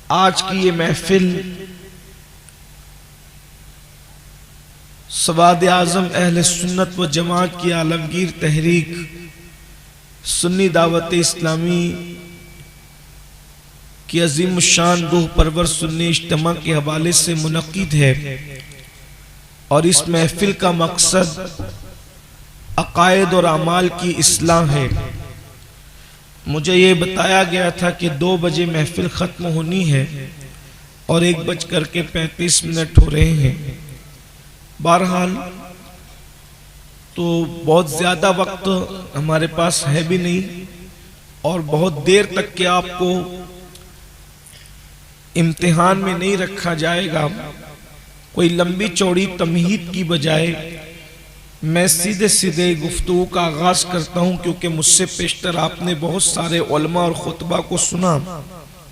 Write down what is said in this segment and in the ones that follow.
आज की ये महफिल सवाद आज़म अहले सुन्नत व जमात की आलमगीर तहरीक सुन्नी दावत इस्लामी की अजीम शान रूह परवर सुन्नी इज्तिमा के हवाले से मुनक्किद है। और इस महफिल का मकसद अकायद और अमाल की इस्लाह है। मुझे ये बताया गया था कि 2 बजे महफिल ख़त्म होनी है और 1:35 हो रहे हैं। बहरहाल तो बहुत ज़्यादा वक्त हमारे पास है भी नहीं और बहुत देर तक के आपको इम्तिहान में नहीं रखा जाएगा। कोई लंबी चौड़ी तमहीद की बजाय मैं सीधे सीधे गुफ्तगू का आगाज करता हूँ, क्योंकि मुझसे पेशतर आपने बहुत सारे उलमा और खुतबा को सुना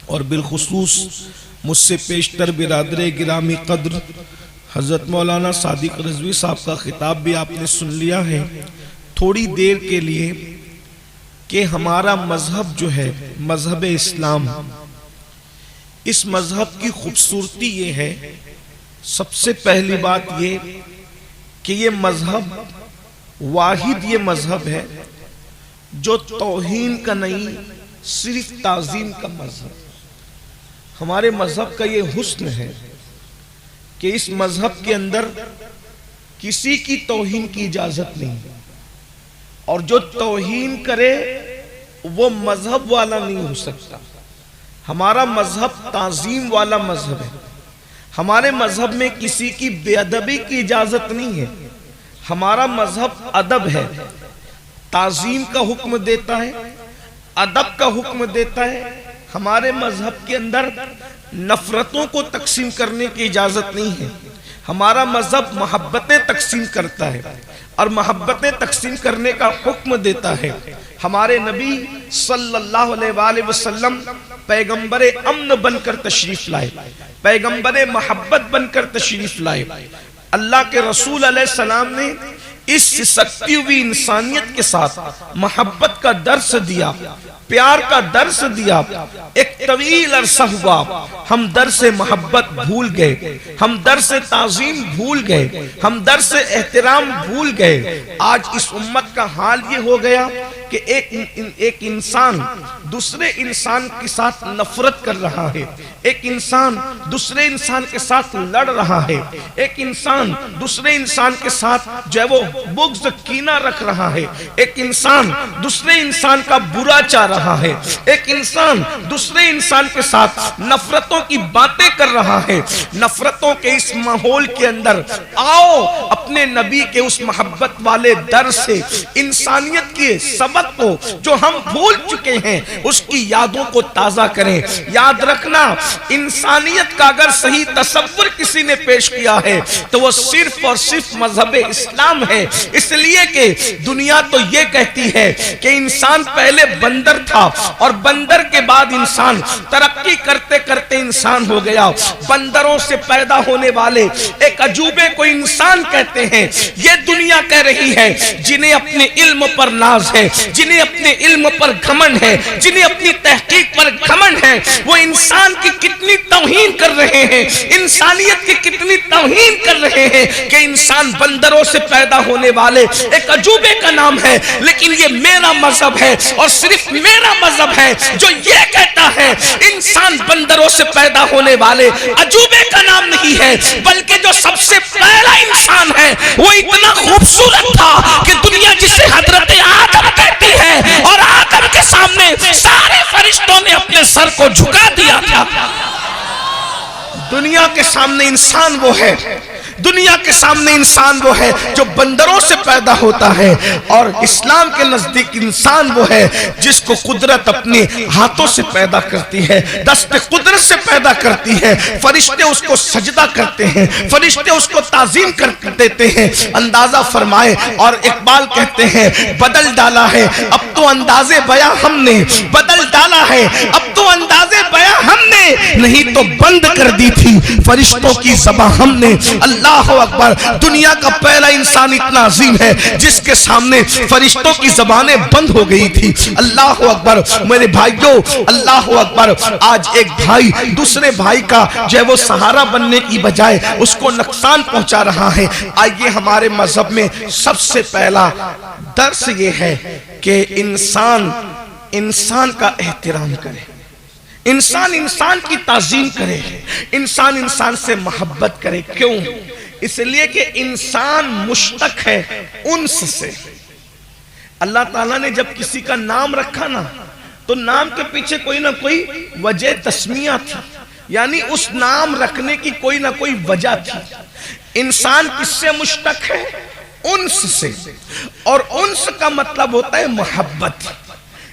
और बिलखुसूस मुझसे पेशतर बिरादरे गिरामी कद्र हज़रत मौलाना सादिक रज़वी साहब का खिताब भी आपने सुन लिया है। थोड़ी देर के लिए कि हमारा मजहब जो है मजहब इस्लाम, इस मजहब की खूबसूरती ये है, सबसे पहली बात ये कि ये मजहब वाहिद ये मजहब है जो तौहीन का नहीं सिर्फ ताज़ीम का मजहब। हमारे मजहब का ये हुस्न है कि इस मजहब के अंदर किसी की तौहीन की इजाजत नहीं, और जो तौहीन करे वो मजहब वाला नहीं हो सकता। हमारा मजहब ताज़ीम वाला मजहब है। हमारे मजहब में किसी की बेअदबी की इजाजत नहीं है। हमारा मजहब अदब है, ताज़ीम का हुक्म देता है, अदब का हुक्म देता है। हमारे मजहब के अंदर नफरतों को तकसीम करने की इजाजत नहीं है। हमारा मजहब मोहब्बतें तकसीम करता है और मोहब्बतें तकसीम करने का हुक्म देता है। हमारे नबी सल्लल्लाहु अलैहि वसल्लम पैगंबरे अम्न बनकर तशरीफ लाए, पैगंबरे मोहब्बत बनकर तशरीफ लाए। अल्लाह के रसूल अलैहिस्सलाम ने इस सकती हुई इंसानियत के साथ मोहब्बत का दर्स दिया, प्यार का दर्स दिया। एक तवील अरसा हुआ हम दर्स मोहब्बत भूल गए, हम दर्स ताज़ीम भूल गए, हम दर्स एहतराम भूल गए। आज इस उम्मत का हाल ये हो गया कि एक इंसान दूसरे इंसान के साथ नफरत कर रहा है, एक इंसान दूसरे इंसान के साथ लड़ रहा है, एक इंसान दूसरे इंसान के साथ जो है वो बुग़्ज़ कीना रख रहा है, एक इंसान दूसरे इंसान का बुरा चाह रहा है, एक इंसान दूसरे इंसान के साथ नफरतों की बातें कर रहा है। नफरतों के इस माहौल के अंदर आओ अपने नबी के उस मोहब्बत वाले दर से इंसानियत के सबक को जो हम भूल चुके हैं उसकी यादों को ताजा करें। याद रखना, इंसानियत का अगर सही तसव्वुर किसी ने पेश किया है तो वो सिर्फ और सिर्फ मजहब इस्लाम है। इसलिए कि दुनिया तो ये कहती है कि इंसान पहले बंदर था और बंदर के बाद इंसान तरक्की करते करते इंसान हो गया। बंदरों से पैदा होने वाले एक अजूबे को इंसान कहते हैं। ये दुनिया कह रही है जिन्हें अपने इल्म पर नाज है, जिन्हें अपने इल्म पर घमंड है, जिन्हें अपनी तहकीक पर घमंड है, वो इंसान की कितनी तौहीन कर रहे हैं, इंसानियत की कितनी तौहीन कर रहे हैं कि इंसान बंदरों से पैदा होने वाले एक अजूबे का नाम है। लेकिन ये मेरा मजहब है और सिर्फ मेरा मजहब है जो ये कहता है इंसान बंदरों से पैदा होने वाले अजूबे का नाम नहीं है, बल्कि जो सबसे पहला इंसान है वो इतना खूबसूरत था कि दुनिया जिसे हजरत आदम कहती है और आदम के सामने सारे फरिश्तों ने अपने सर को झुका दिया था। दुनिया के सामने इंसान वो है, दुनिया के सामने इंसान वो है जो बंदरों से पैदा होता है, और इस्लाम के नजदीक इंसान वो है जिसको कुदरत अपने हाथों से पैदा करती है, दस्ते कुदरत से पैदा करती है। फरिश्ते उसको सजदा करते हैं, फरिश्ते उसको ताज़ीम कर देते हैं। अंदाजा फरमाए, और इकबाल कहते हैं बदल डाला है अब तो अंदाजे बयां हमने, बदल डाला है अब तो अंदाजे बयां हमने, नहीं तो बंद कर दी थी फरिश्तों की ज़बान हमने। अल्लाह अकबर, दुनिया का पहला इंसान इतना अजीम है जिसके सामने फरिश्तों की ज़बानें बंद हो गई थी। अल्लाह अकबर मेरे भाइयों, अल्लाह अकबर। आज एक भाई दूसरे भाई का जो है वो सहारा बनने की बजाय उसको नुकसान पहुंचा रहा है। आइए, हमारे मजहब में सबसे पहला दर्स ये है कि इंसान इंसान का एहतराम करे, इंसान इंसान की ताजीम करे, इंसान इंसान से मोहब्बत करे। क्यों? इसलिए कि इंसान मुश्तक है उन्स से। अल्लाह ताला ने जब किसी का नाम रखा ना, तो नाम के पीछे कोई ना कोई वजह तस्मिया थी, यानी उस नाम रखने की कोई ना कोई वजह थी। इंसान किससे मुश्तक है? उन्स से। और उन्स का मतलब होता है मोहब्बत,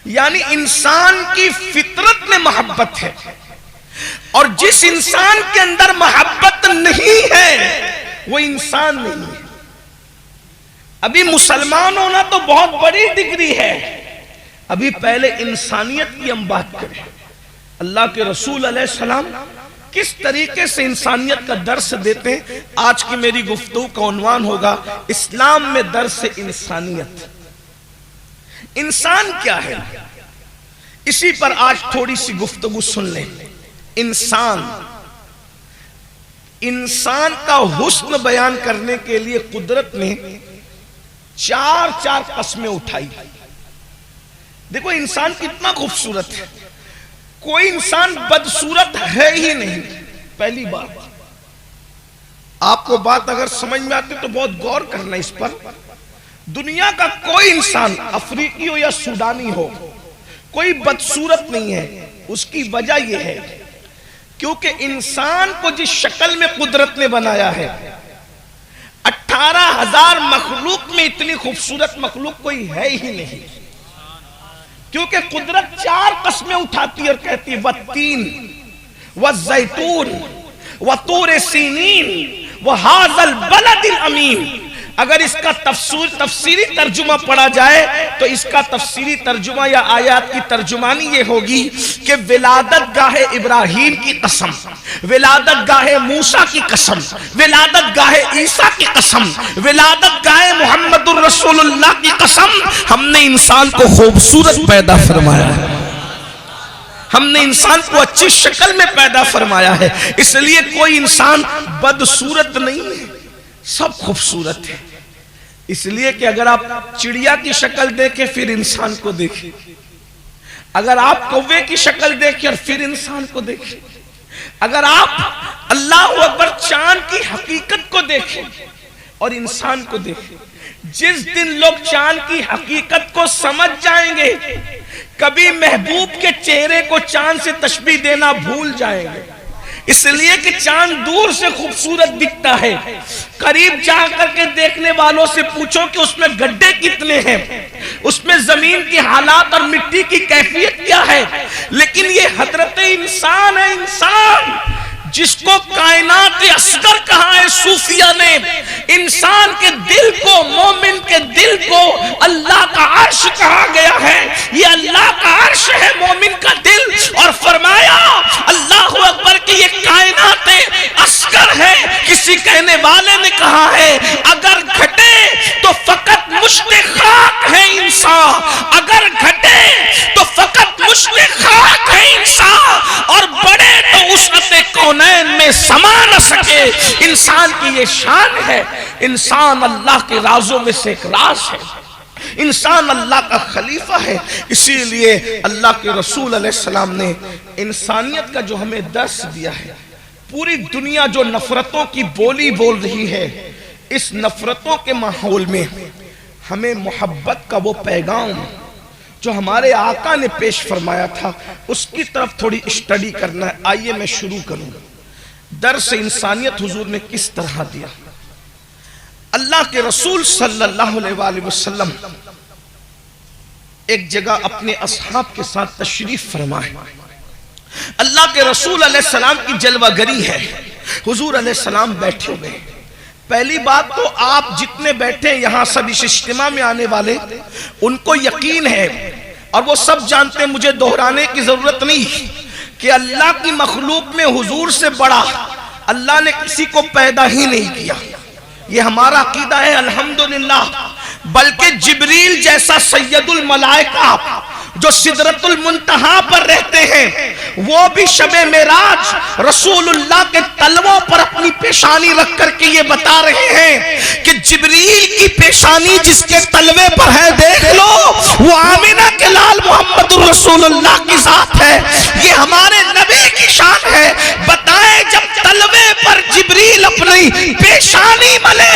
यानी इंसान की फितरत में मोहब्बत है। और जिस इंसान के अंदर मोहब्बत नहीं है वो इंसान नहीं है। अभी मुसलमान होना तो बहुत बड़ी डिग्री है, अभी पहले इंसानियत की हम बात करें। अल्लाह के रसूल अलैहिस्सलाम किस तरीके से इंसानियत का दर्स देते हैं। आज की मेरी गुफ्तगू का उन्वान होगा इस्लाम में दर्स इंसानियत। इंसान क्या है, इसी पर आज थोड़ी सी गुफ्तगू सुन लें। इंसान का हुस्न बयान करने के लिए कुदरत ने चार कस्में उठाई। देखो इंसान कितना खूबसूरत है, कोई इंसान बदसूरत है ही नहीं। पहली बात, आपको बात अगर समझ में आती तो बहुत गौर करना इस पर। दुनिया का कोई इंसान, अफ्रीकी हो या सूडानी हो, कोई बदसूरत नहीं है। उसकी वजह यह है क्योंकि इंसान को जिस शक्ल में कुदरत ने बनाया है, 18,000 मखलूक में इतनी खूबसूरत मखलूक कोई है ही नहीं। क्योंकि कुदरत चार कस्में उठाती है और कहती है वत्तीन व जैतून व तूर सीनीन व हाज़ल बलदिल अमीन। अगर इसका तफसीरी तर्जुमा पढ़ा जाए तो इसका तफसीरी तर्जुमा या आयात की तर्जुमानी ये होगी कि विलादत गाहे इब्राहिम की कसम, विलादत गाहे मूसा की कसम, विलादत गाहे ईसा की कसम, विलादत गाहे मुहम्मदुर रसूलुल्लाह की कसम, हमने इंसान को खूबसूरत पैदा फरमाया है, हमने इंसान को अच्छी शक्ल में पैदा फरमाया है। इसलिए कोई इंसान बदसूरत नहीं है, सब खूबसूरत है। इसलिए कि अगर आप चिड़िया की शक्ल देखें फिर इंसान को देखें, अगर आप कौवे की शक्ल देखें और फिर इंसान को देखें, अगर आप अल्लाह अकबर चांद की हकीकत को देखें और इंसान को देखें, जिस दिन लोग चांद की हकीकत को समझ जाएंगे कभी महबूब के चेहरे को चांद से तशबीह देना भूल जाएंगे। इसलिए कि चांद दूर से खूबसूरत दिखता है, करीब जाकर के देखने वालों से पूछो कि उसमें गड्ढे कितने हैं, उसमें जमीन की हालात और मिट्टी की कैफियत क्या है। लेकिन ये हजरत इंसान है, इंसान जिसको कायनात असगर कहा है सूफिया ने। इंसान के दिल को, मोमिन के दिल को अल्लाह का अर्श कहा गया है। ये अल्लाह का अर्श है मोमिन का दिल। और फरमाया अल्लाह अकबर की ये कायनात असगर है। किसी कहने वाले ने कहा है अगर घटे तो फकत मुश्ते खाक है इंसान, अगर घटे तो फकत मुश्ते खाक है इंसान, और बड़े तो उसअते कौनैन में समा न सके। इंसान की ये शान है। इंसान अल्लाह के राजों में से एक राज है, इंसान अल्लाह का खलीफा है। इसीलिए अल्लाह के रसूल अलैहिस्सलाम ने इंसानियत का जो हमें दर्स दिया है, पूरी दुनिया जो नफरतों की बोली बोल रही है, इस नफरतों के माहौल में हमें मोहब्बत का वो पैगाम जो हमारे आका ने पेश फरमाया था उसकी तरफ थोड़ी स्टडी करना है। आइए मैं शुरू करूं। दर्स इंसानियत हुजूर ने किस तरह दिया। अल्लाह के रसूल सल्लल्लाहु अलैहि वसल्लम एक जगह अपने असहाब के साथ तशरीफ फरमाए। अल्लाह के रसूल अलैहिस्सलाम की जलवागरी है। हुजूर अलैहिस्सलाम बैठे हुए। पहली बात तो आप जितने बैठे यहां सब इस इज्तिमा में आने वाले, उनको यकीन है और वो सब जानते हैं, मुझे दोहराने की जरूरत नहीं कि अल्लाह की मखलूक में हुजूर से बड़ा अल्लाह ने किसी को पैदा ही नहीं किया। ये हमारा अकीदा है अल्हम्दुलिल्लाह। बल्कि जिब्रील जैसा सैयदुल मलाइका जो सिदरतुल मुंतहा पर रहते हैं, वो भी शबे मेराज रसूलुल्लाह के तलवों पर अपनी पेशानी रख करके ये बता रहे हैं कि जिब्रील की पेशानी जिसके तलवे पर है देख लो, वो आमिना के लाल मोहम्मदुर रसूलुल्लाह की जात है। ये हमारे नबी की शान है। बताएं जब तलवे पर जिब्रील अपनी पेशानी मले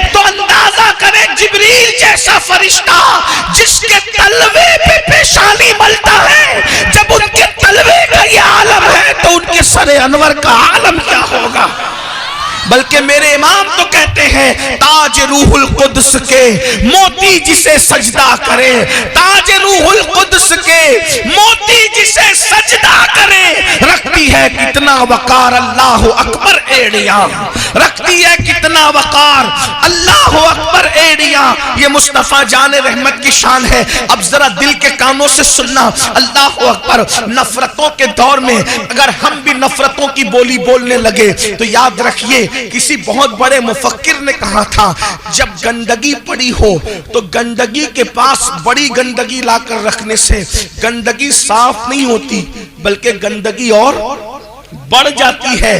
तो अंदाजा करें जिब्रील जैसा फरिश्ता जिसके तलवे पे पेशानी मलता है, जब उनके तलवे का ये आलम है तो उनके सरे अनवर का आलम क्या होगा। बल्कि मेरे इमाम तो कहते हैं ताज रूहुल कुद्स के मोती जिसे सजदा करे, ताज रूहुल कुद्स के मोती जिसे सजदा करे, रखती है कितना वकार अल्लाह अकबर एड़िया, रखती है कितना वकार अल्लाह अकबर एड़िया। ये मुस्तफा जाने रहमत की शान है। अब जरा दिल के कानों से सुनना, अल्लाह अकबर। नफरतों के दौर में अगर हम भी नफरतों की बोली बोलने लगे तो याद रखिए किसी बहुत बड़े मुफक्किर ने कहा था, जब गंदगी पड़ी हो तो गंदगी के पास बड़ी गंदगी लाकर रखने से गंदगी साफ नहीं होती बल्कि गंदगी और बढ़ जाती है।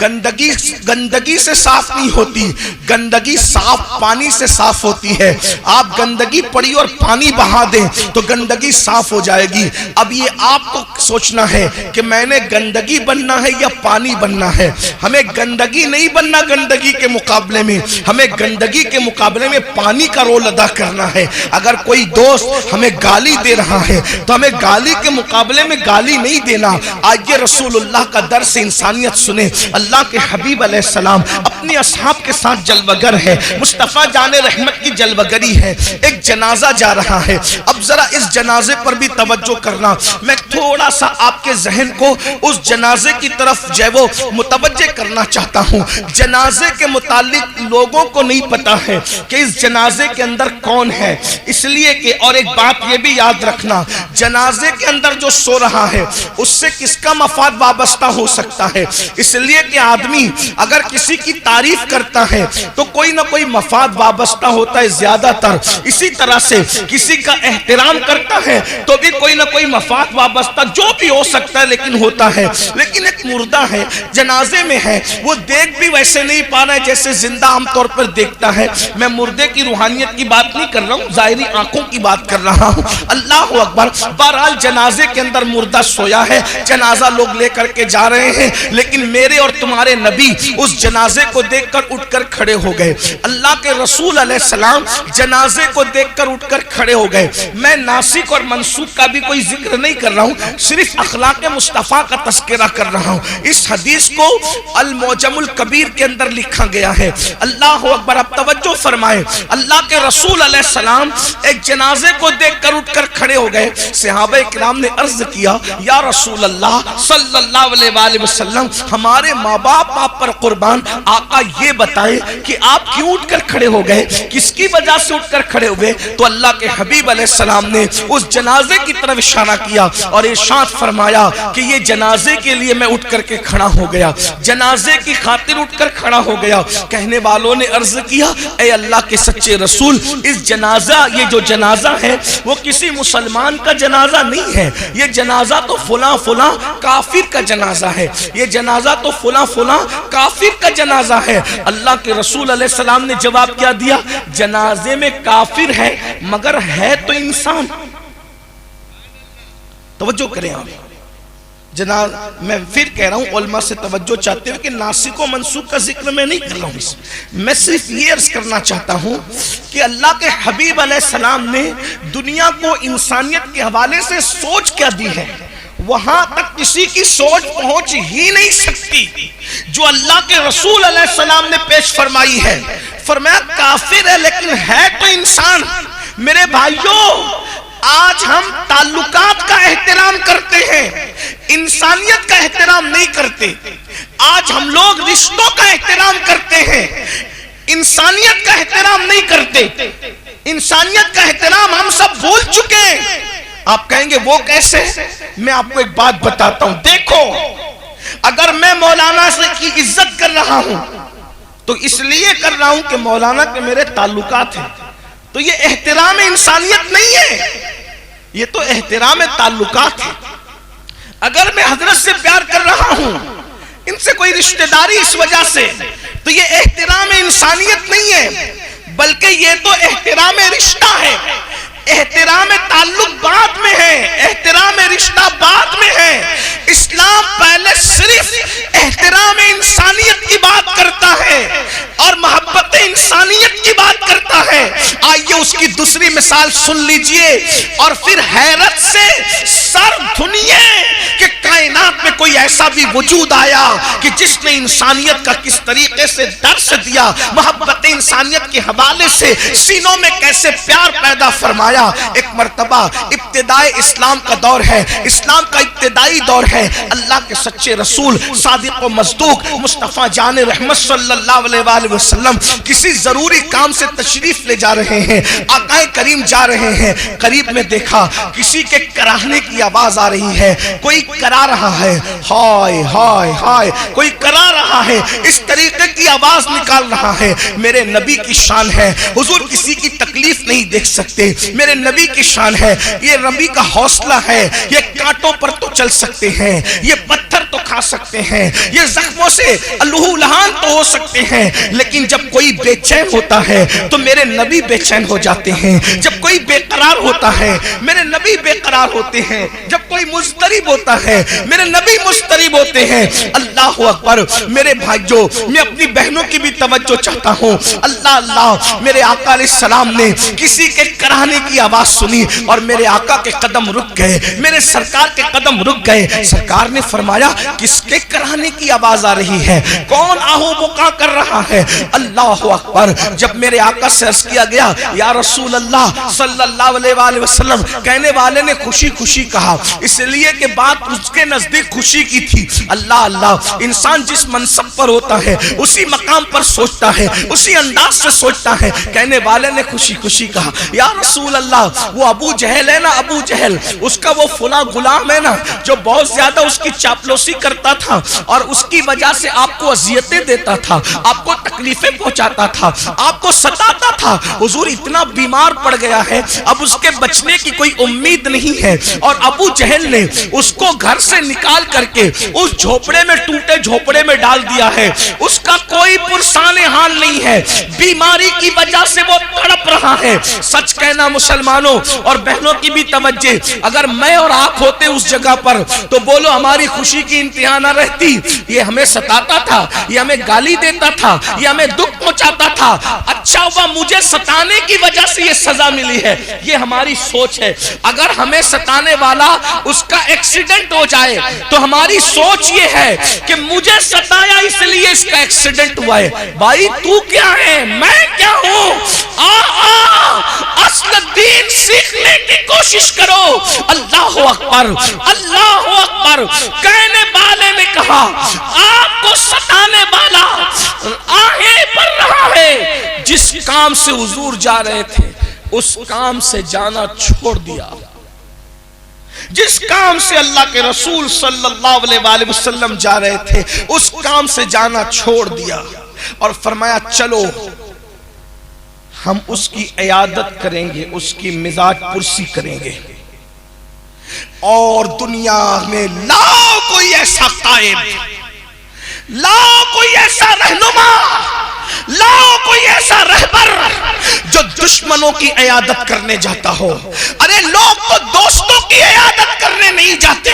गंदगी से साफ नहीं होती, गंदगी साफ पानी से साफ होती है। आप गंदगी पड़ी और पानी बहा दें तो गंदगी साफ हो जाएगी। अब ये आपको सोचना है कि मैंने गंदगी बनना है या पानी बनना है। हमें गंदगी नहीं बनना, गंदगी के मुकाबले में हमें गंदगी के मुकाबले में पानी का रोल अदा करना है। अगर कोई दोस्त हमें गाली दे रहा है तो हमें गाली के मुकाबले में गाली नहीं देना। आइए रसूलुल्लाह का दर्स इंसानियत सुने। अल्लाह के हबीब अलैहिस्सलाम अपने असहाब के साथ जलवगर है। मुस्तफा जाने रहमत की जलवगरी है। एक जनाजा जा रहा है। अब जरा इस जनाजे पर भी तवज्जो करना। मैं थोड़ा सा आपके जहन को उस जनाजे की तरफ जो वो मुतवज्जे करना चाहता हूँ। जनाजे के मुतालिक लोगों को नहीं पता है कि इस जनाजे के अंदर कौन है, इसलिए कि और एक बात ये भी याद रखना, जनाजे के अंदर जो सो रहा है उससे किसका मफाद वाबस्ता हो सकता है। इसलिए कि आदमी अगर किसी की तारीफ करता है तो कोई ना कोई मफाद वाबस्ता होता है ज्यादातर। इसी तरह से किसी का एहतराम करता है तो भी कोई ना कोई मफाद वाबस्ता जो भी हो सकता है लेकिन होता है। लेकिन एक मुर्दा है, जनाजे में है, वो देख भी वैसे नहीं पा रहा है जैसे जिंदा आमतौर पर देखता है। मैं मुर्दे की रूहानियत की बात नहीं कर रहा हूँ, जाहिरी आंखों की बात कर रहा हूँ। अल्लाह अकबर। बहरहाल जनाजे के अंदर मुर्दा सोया है, जनाजा लोग लेकर के जा रहे हैं, लेकिन मेरे और तुम्हारे नबी उस जनाजे को देखकर उठकर खड़े हो गए। अल्लाह के रसूल अलैहिस्सलाम जनाजे को देखकर उठकर खड़े हो गए। मैं नासिक और मनसूख का भी कोई जिक्र नहीं कर रहा हूँ, सिर्फ अखलाक मुस्तफा का तस्करा कर रहा हूँ। इस हदीस को अल मौजमुल कबीर के अंदर लिखा गया है। अल्लाह अकबर। अब तवज्जो फरमाए। अल्लाह के रसूल अलैहिस्सलाम एक जनाजे को देखकर उठकर खड़े हो गए। सहाबा किराम ने अर्ज किया, या रसूल अल्लाह सल्लल्लाहु अलैहि वसल्लम, हमारे माँ बाप आप पर कुर्बान, आका ये बताए कि आप क्यों उठकर खड़े हो गए, किसकी वजह से उठकर खड़े हुए। तो अल्लाह के हबीब अलैहिस्सलाम ने उस जनाजे की तरफ इशारा किया और इरशाद फरमाया कि ये जनाजे के लिए मैं उठ करके खड़ा हो गया, जनाजे की खातिर उठकर खड़ा हो गया। कहने वालों ने अर्ज किया, ए अल्लाह के सच्चे रसूल, इस जनाजा, ये जो जनाजा है वो किसी मुसलमान का जनाजा नहीं है, ये जनाजा तो फुला फुला काफिर का जनाजा है, ये जनाजा तो फुला फुला काफिर का जनाजा है। अल्लाह के रसूल अलैहिस्सलाम ने जवाब क्या दिया, जनाजे में काफिर है मगर है तो इंसान। तवज्जो करें आप। मैं फिर कह रहा हूं, उलमा से तवज्जो चाहते हुए कि नासिक व मनसूख का जिक्र मैं नहीं कर रहा हूं। मैं सिर्फ ये अर्ज करना चाहता हूं कि अल्लाह के हबीब अलैहिस्सलाम ने दुनिया को इंसानियत के हवाले से सोच क्या दी है, वहां तक किसी की सोच पहुंच ही नहीं सकती जो अल्लाह के रसूल अलैहिस्सलाम ने पेश फरमाई है। फरमाया काफिर है लेकिन है तो इंसान। मेरे भाइयों, आज हम ताल्लुकात का एहतराम करते हैं, इंसानियत का एहतराम नहीं करते। आज हम लोग रिश्तों का एहतराम करते हैं, इंसानियत का एहतराम नहीं करते। इंसानियत का एहतराम हम सब भूल चुके हैं। आप कहेंगे वो कैसे? मैं आपको एक बात बताता हूं। देखो, अगर मैं मौलाना से की इज्जत कर रहा हूं तो इसलिए कर रहा हूं कि मौलाना के मेरे ताल्लुकात हैं, तो ये एहतराम इंसानियत नहीं है, ये तो एहतराम ताल्लुकात है। अगर मैं हजरत से प्यार कर रहा हूं, इनसे कोई रिश्तेदारी इस वजह से, तो ये एहतराम इंसानियत नहीं है, बल्कि ये तो एहतराम रिश्ता है। एहतराम ताल्लुक बाद में है, एहतराम रिश्ता बाद में है। इस्लाम पहले सिर्फ एहतराम इंसानियत की बात करता है और मोहब्बत इंसानियत की बात करता है। आइए उसकी दूसरी मिसाल सुन लीजिए और फिर हैरत से सर धुनिए कि कायनात में कोई ऐसा भी वजूद आया कि जिसने इंसानियत का किस तरीके से दर्स दिया, मोहब्बत इंसानियत के हवाले से सीनों में कैसे प्यार पैदा फरमाया। एक मर्तबा इब्तिदाए इस्लाम का दौर है, इस्लाम का इब्तिदाई दौर है। अल्लाह के सच्चे रसूल सादिक व मस्दूक मुस्तफा जान रहमत सल्लल्लाहु अलैहि वसल्लम किसी जरूरी काम से तशरीफ ले जा रहे हैं। आकाए करीम जा रहे हैं, करीब में देखा किसी के कराहने की आवाज आ रही है, कोई करा रहा है, हाय हाय हाय, कोई करा रहा है, इस तरीके की आवाज निकाल रहा है। मेरे नबी की शान है, हुजूर किसी की तकलीफ नहीं देख सकते, मेरे नबी की शान है, ये नबी का हौसला है। ये कांटों पर तो चल सकते हैं, ये पत्थर तो खा सकते हैं, ये जख्मों से लहूलुहान तो हो सकते हैं, लेकिन जब कोई बेचैन होता है तो मेरे नबी बेचैन हो जाते हैं। जब कोई बेकरार होता है मेरे नबी बेकरार होते हैं। जब कोई मुस्तरिब होता है मेरे नबी मुस्तरिब होते हैं। अल्लाह अकबर। मेरे भाइयों, मैं अपनी बहनों की भी तवज्जो चाहता हूँ। अल्लाह अल्लाह, मेरे आका अलैहिस्सलाम ने किसी के कराहने की आवाज सुनी और मेरे आका के कदम रुक गए, मेरे सरकार के कदम रुक गए। सरकार ने फरमाया किसके कराहने की आवाज आ रही है, कौन आहो बुका कर रहा है? अल्लाह अकबर। जब मेरे आका से अर्ज किया गया या रसूल अल्लाह सल्लल्लाहु अलैहि वसल्लम, कहने वाले ने खुशी खुशी कहा, इसलिए कि बात उसके नजदीक खुशी की थी। अल्लाह अल्लाह, इंसान जिस मनसब पर होता है उसी मकाम पर सोचता है, उसी अंदाज से सोचता है। कहने वाले ने खुशी खुशी कहा या रसूल अल्लाह, वो अबू जहल है ना, अबू जहल, उसका वो फुला गुलाम है ना जो बहुत ज्यादा उसकी चापलूसी करता था और उसकी वजह से आपको अजियतें देता था, आपको तकलीफें पहुंचाता था, आपको सताता था। हुजूर इतना बीमार पड़ गया है, अब उसके बचने की कोई उम्मीद नहीं है। और अबू जहल ने उसको घर से निकाल करके उस झोपड़े में, टूटे झोपड़े में डाल दिया है। उसका कोई पुरसाने हाल नहीं है, बीमारी की वजह से वो तड़प रहा है। सच कहना मुसलमानों और बहनों की भी तवज्जो, अगर मैं और आप होते उस जगह पर तो बोलो हमारी खुशी की इंतहा न रहती। ये हमें सताता था, ये हमें गाली देता था, ये हमें दुख पहुंचाता था, अच्छा हुआ मुझे सताने की वजह से ये सजा मिली है। ये हमारी सोच है। अगर हमें सताने वाला उसका एक्सीडेंट हो जाए तो हमारी सोच ये है कि मुझे सताया इसलिए इसका एक्सीडेंट हुआ है। भाई तू क्या है, मैं क्या हूं? असल दीन सीखने की कोशिश करो। अल्लाह अकबर, अल्लाह अकबर। कहने वाले ने कहा आपको सताने वाला आहें भर रहा है। जिस काम से हुजूर जा रहे थे उस काम से जाना छोड़ दिया। जिस काम से अल्लाह के रसूल सल्लल्लाहु अलैहि वसल्लम जा रहे थे उस काम से जाना छोड़ दिया और फरमाया चलो हम उसकी इयादत करेंगे, उसकी मिजाज पुरसी करेंगे। और दुनिया में लाओ कोई ऐसा कायद, लाओ कोई ऐसा रहनुमा, लाओ कोई ऐसा रहबर जो दुश्मनों की इयादत करने जाता हो। अरे लोग तो दोस्तों की इयादत करने नहीं जाते।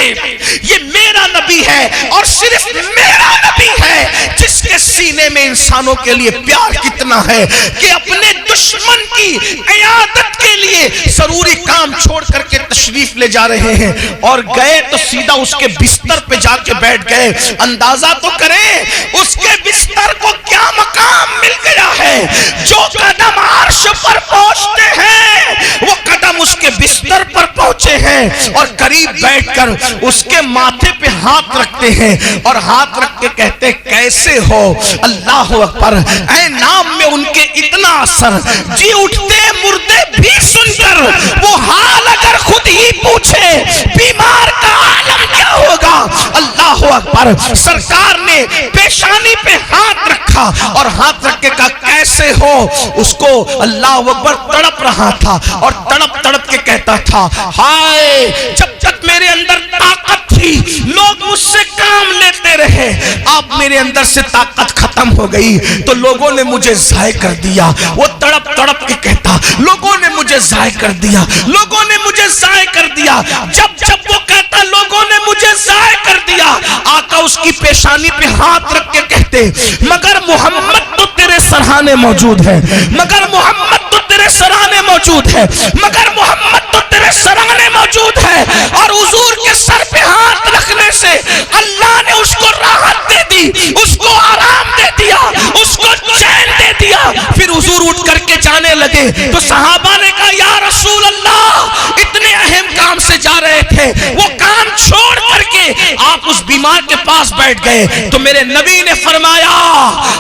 ये मेरा नबी है और सिर्फ मेरा नबी है जिसके सीने में इंसानों के लिए प्यार कितना है कि अपने दुश्मन की इयादत के लिए जरूरी काम छोड़ करके तशरीफ ले जा रहे हैं। और गए तो सीधा उसके बिस्तर पे जाके बैठ गए। अंदाजा तो करें उसके बिस्तर को क्या मकाम मिल गया है। जो कदम अर्श पर पहुंचते हैं वो कदम उसके बिस्तर पर पहुंचे हैं और करीब बैठकर उसके माथे पे हाथ रखते हैं और हाथ रख के कहते कैसे हो। अल्लाह अकबर। ऐ नाम में उनके इतना असर, जी उठते मुर्दे भी सुनकर वो हाल अगर खुद ही पूछे बीमार का आलम क्या होगा। अल्लाह अकबर। सरकार ने पेशानी पे हाथ रखा और हाथ रख के कहा कैसे हो। उसको अल्लाह अकबर तड़प रहा था और तड़प तड़प के कहता था हाय, जब तक मेरे अंदर ताकत थी लोग मुझसे काम लेते रहे, अब मेरे अंदर से ताकत खत्म हो गई तो लोगों ने मुझे ज़ाय कर दिया। वो तड़प तड़प के कहता लोगों ने मुझे ज़ाय कर दिया, लोगों ने मुझे ज़ाय कर दिया। जब जब वो कहता लोगों ने मुझे ज़ाय कर दिया, आका उसकी पेशानी पे हाथ रख के कहते मगर मोहम्मद तो तेरे सराहने मौजूद है, मगर मोहम्मद तो तेरे सराहने मौजूद है, मगर मोहम्मद तो तेरे सराहने मौजूद है। और हुजूर के सर पे हाथ रखने से अल्लाह ने उसको राहत दे दी, उसको आराम दे दिया, उसको चैन दे दिया। फिर हुजूर उठ करके जाने लगे तो सहाबा ने कहा या रसूल अल्लाह, इतने अहम काम से जा रहे थे, वो काम छोड़ करके आप उस बीमार के पास बैठ गए। तो मेरे नबी ने फरमाया,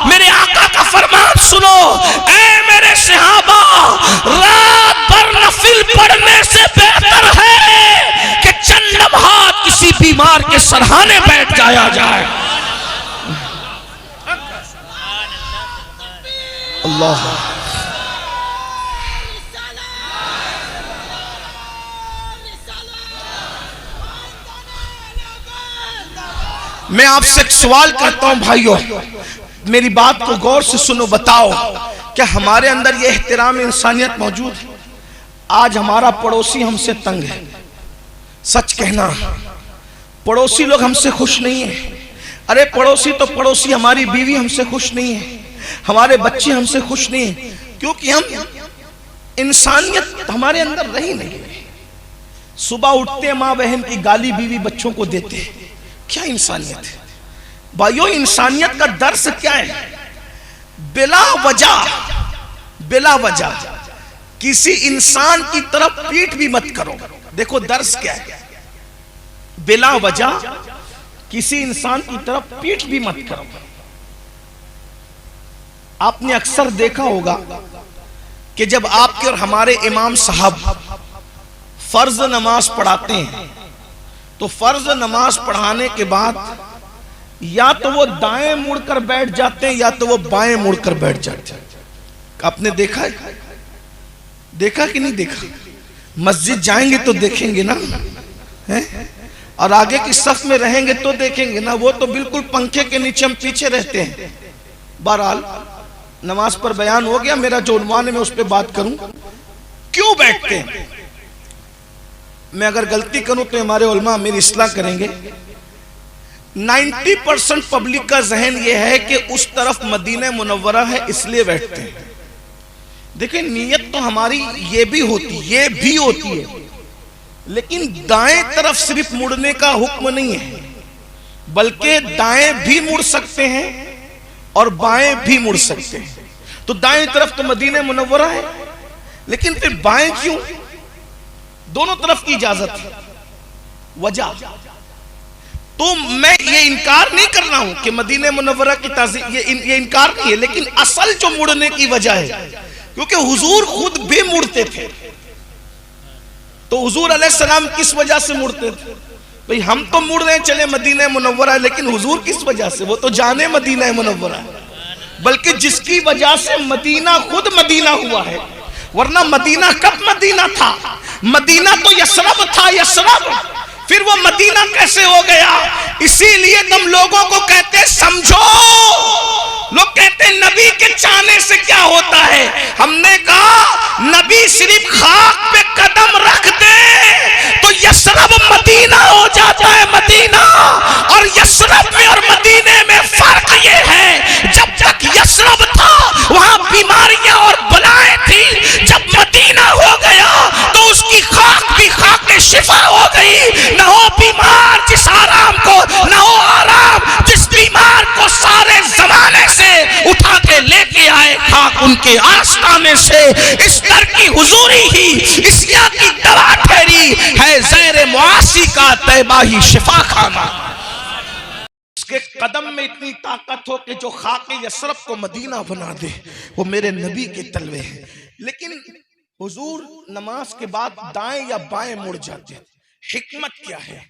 मेरे आका का फरमान सुनो, ऐ मेरे सहाबा, रात भर नफिल पढ़ने से बेहतर है कि चंद लम्हात किसी बीमार के सरहाने बैठ जाया जाए। अल्लाह। मैं आपसे एक सवाल करता हूं भाइयों, मेरी बात को गौर से सुनो, बताओ क्या हमारे अंदर यह एहतराम इंसानियत मौजूद है? आज हमारा पड़ोसी हमसे तंग है, सच कहना, पड़ोसी लोग हमसे खुश नहीं है। अरे पड़ोसी तो पड़ोसी, हमारी बीवी हमसे खुश नहीं है, हमारे बच्चे हमसे खुश नहीं है, क्योंकि हम इंसानियत हमारे अंदर रही नहीं। सुबह उठते माँ बहन की गाली बीवी बच्चों को देते हैं, क्या इंसानियत है भाइयों? इंसानियत का दर्स क्या है? बिला वजह किसी इंसान की तरफ पीठ भी मत करो। देखो दर्स क्या है, बिला वजह किसी इंसान की तरफ पीठ भी मत करो। आपने अक्सर देखा होगा कि जब आपके और हमारे इमाम साहब फर्ज नमाज पढ़ाते हैं तो फर्ज नमाज पढ़ाने के बाद या तो वो दाएं मुड़कर बैठ जाते हैं या तो वो बाएं मुड़कर बैठ जाते हैं। आपने देखा है? देखा कि नहीं देखा? मस्जिद जाएंगे तो देखेंगे ना, है? और आगे की सफ में रहेंगे तो देखेंगे ना। वो तो बिल्कुल पंखे के नीचे हम पीछे रहते हैं। बहरहाल नमाज पर बयान हो गया, मेरा जो उन्वान है मैं उस पर बात करूं। क्यों बैठते हैं? मैं अगर गलती करूं तो हमारे उलमा मेरी इस्लाह करेंगे। 90% पब्लिक का जहन यह है कि उस तरफ मदीना मुनव्वरा है इसलिए बैठते हैं। देखिए नीयत तो हमारी ये भी होती है, लेकिन दाएं तरफ सिर्फ मुड़ने का हुक्म नहीं है, बल्कि दाएं भी मुड़ सकते हैं और बाएं भी मुड़ सकते हैं। तो दाएं तरफ तो मदीना मुनव्वरा है, लेकिन फिर बाएं क्यों? दोनों तरफ की इजाजत है। वजह तो मैं ये इनकार नहीं कर रहा हूं कि मदीना मुनव्वरा की ताज़ीम, ये इनकार नहीं है, लेकिन असल जो मुड़ने की वजह है, क्योंकि हुजूर खुद भी मुड़ते थे। तो हुजूर अलैहिस्सलाम किस वजह से मुड़ते थे? भाई हम तो मुड़ रहे चले मदीना मुनव्वरा, लेकिन हुजूर किस वजह से? वो तो जाने मदीना मुनव्वरा, बल्कि जिसकी वजह से मदीना खुद मदीना हुआ है। वरना मदीना कब मदीना था? मदीना तो यसरब था, यसरब। फिर वो मदीना कैसे हो गया? इसीलिए तुम लोगों को कहते समझो। लोग कहते नबी के चाहने से क्या होता है? हमने कहा नबी सिर्फ खाक पे कदम रख दे तो यसरब मदीना हो जाता है, मदीना। और यसरब में और मदीने में फर्क ये है, जब तक यसरब था वहां बीमारियां और बलाएं थी, जब मदीना हो गया तो उसकी खाक भी खाके शिफा हो गई। न हो बीमार जिस आराम को, न हो आराम जिस बीमार को सारे जमाने से उठा के लेके आए खाक उनके आस्ताने से। इस दर की हुजूरी ही इस्या की दवा ठहरी है, ज़ैर मुआसी का तैबा ही शिफा खाना। उसके कदम में इतनी ताकत हो कि जो खाके यसरफ को मदीना बना दे, वो मेरे नबी के तलवे हैं। लेकिन हुजूर नमाज के बाद दाएं या बाएं मुड़ जाते। हिकमत क्या है?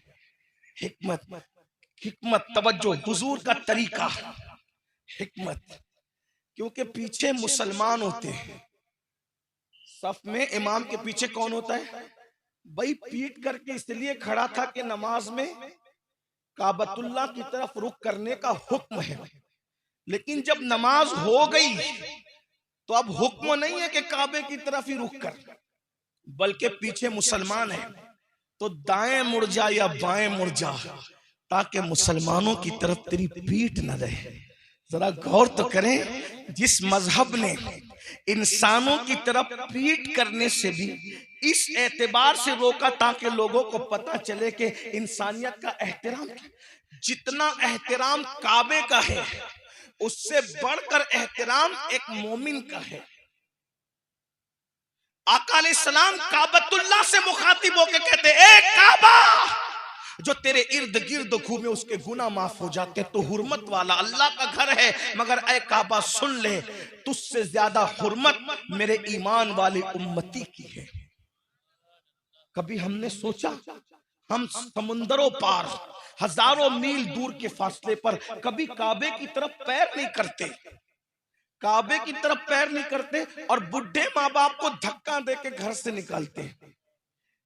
हिकमत तवज्जो, हुजूर का तरीका, हिकमत। क्योंकि पीछे मुसलमान होते हैं, सफ में इमाम के पीछे कौन होता है? भाई पीट करके इसलिए खड़ा था कि नमाज में काबतुल्लाह की तरफ रुख करने का हुक्म है। लेकिन जब नमाज हो गई तो अब हुक्म नहीं है कि काबे की तरफ ही रुख कर, बल्कि पीछे मुसलमान है तो दाएं मुड़ जा या बाएं मुड़ जा, ताकि मुसलमानों की तरफ तेरी पीठ न रहे। जरा गौर तो करें, जिस मजहब ने इंसानों की तरफ पीठ करने से भी इस एतबार से रोका ताकि लोगों को पता चले कि इंसानियत का एहतराम, जितना एहतराम काबे का है उससे बढ़कर एहतराम एक मोमिन का है। आका अलैहिस्सलाम काबतुल्लाह से मुखातिब होकर कहते, ए काबा, जो तेरे इर्द गिर्द घूमे उसके गुनाह माफ हो जाते। तो हुर्मत वाला अल्लाह का घर है, मगर ए काबा सुन ले, तुझसे ज्यादा हुर्मत मेरे ईमान वाली उम्मती की है। कभी हमने सोचा हम समुंदरों पार हजारों मील दूर के फासले पर कभी काबे की तरफ पैर नहीं करते, काबे की तरफ पैर नहीं करते, और बुढ़े माँ बाप को धक्का देके घर से निकालते,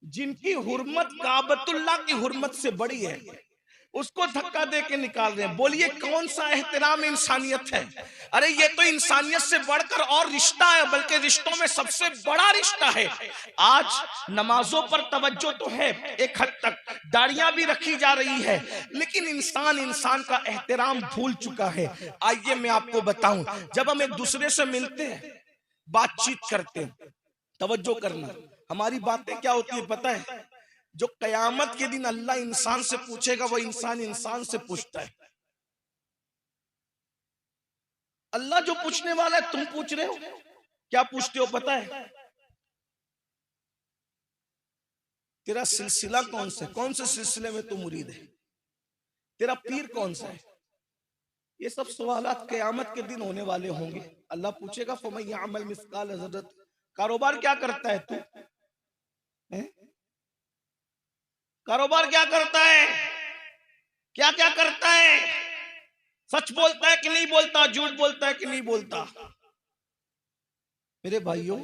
जिनकी हुर्मत काबतुल्लाह की हुर्मत से बड़ी है, उसको धक्का देके निकाल रहे हैं। बोलिए कौन सा एहतराम इंसानियत है? अरे ये तो इंसानियत से बढ़कर और रिश्ता है, बल्कि रिश्तों में सबसे बड़ा रिश्ता है। आज नमाजों पर तवज्जो तो है, एक हद तक दाढ़ियां भी रखी जा रही है, लेकिन इंसान का एहतराम भूल चुका है। आइए मैं आपको बताऊं, जब हम एक दूसरे से मिलते हैं, बातचीत करते हैं, तवज्जो करना, हमारी बातें क्या होती है पता है? जो कयामत के दिन अल्लाह इंसान से पूछेगा वो इंसान से पूछता है। अल्लाह जो पूछने वाला है तुम पूछ रहे हो, क्या पूछते हो पता है? तेरा सिलसिला कौन सा है, कौन से सिलसिले में तू मुरीद है, तेरा पीर कौन सा है? ये सब सवालात कयामत के दिन होने वाले होंगे। अल्लाह पूछेगा फमन यअमल मिस्काल ज़र्रत, कारोबार क्या करता है तू? कारोबार क्या करता है, क्या क्या करता है, सच बोलता है कि नहीं बोलता, झूठ बोलता है कि नहीं बोलता? मेरे भाइयों,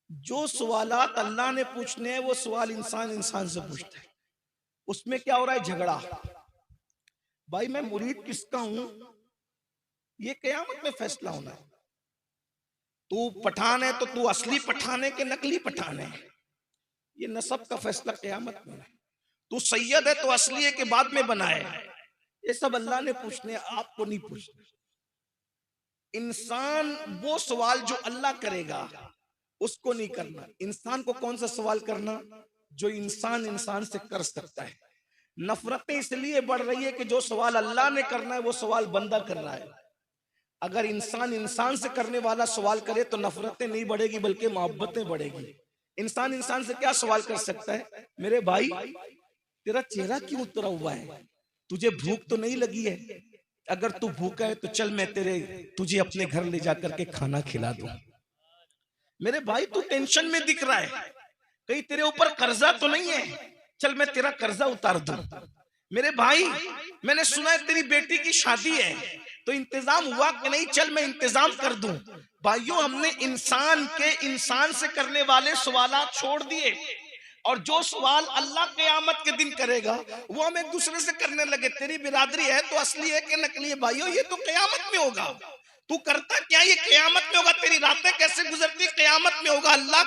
जो सवालात अल्लाह ने पूछने हैं वो सवाल इंसान से पूछता है। उसमें क्या हो रहा है? झगड़ा। भाई मैं मुरीद किसका हूं, ये कयामत में फैसला होना है। तू पठान है तो तू असली पठान है कि नकली पठान है, ये नसब का फैसला क़यामत में है। तू सैयद है तो असली है कि बाद में बना है, ये सब अल्लाह ने पूछने, आपको नहीं पूछना। इंसान वो सवाल जो अल्लाह करेगा उसको नहीं करना। इंसान को कौन सा सवाल करना? जो इंसान से कर सकता है। नफरतें इसलिए बढ़ रही है कि जो सवाल अल्लाह ने करना है वो सवाल बंदा कर रहा है। अगर इंसान से करने वाला सवाल करे तो नफरतें नहीं बढ़ेगी बल्कि मोहब्बतें बढ़ेगी। इंसान से क्या सवाल कर सकता है? मेरे भाई तेरा चेहरा क्यों उतरा हुआ है, तुझे भूख तो नहीं लगी है? अगर तू भूखा है तो चल मैं तुझे अपने घर ले जाकर के खाना खिला दूं। मेरे भाई तू टेंशन में दिख रहा है, कहीं तेरे ऊपर कर्जा तो नहीं है? चल मैं तेरा कर्जा उतार दूं। मेरे भाई मैंने सुना है तेरी बेटी की शादी है, तो इंतजाम हुआ कि नहीं? चल मैं इंतजाम कर दूं। भाइयों हमने इंसान से करने वाले सवालात छोड़ दिए, और जो सवाल अल्लाह क़यामत के दिन करेगा वो हम एक दूसरे से करने लगे। तेरी बिरादरी है तो असली है कि नकली है? भाइयों ये तो क़यामत में होगा। तू करता क्या, ये क़यामत में होगा। तेरी रातें कैसे गुजरती, क़यामत में होगा। अल्लाह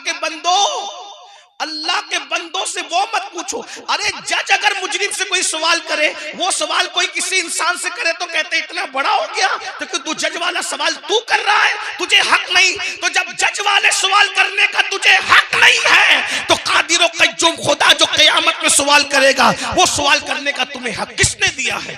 के बंदों से वो मत पूछो। अरे जज अगर मुजरिम से कोई सवाल करे, वो सवाल कोई किसी इंसान से करे तो कहते इतना बड़ा हो गया, तो तू जज वाला सवाल तू कर रहा है, तुझे हक नहीं। तो जब जज वाले सवाल करने का तुझे हक नहीं है तो कादिर व कय्यूम खुदा जो क़यामत में सवाल करेगा वो सवाल करने का तुम्हें हक किसने दिया है?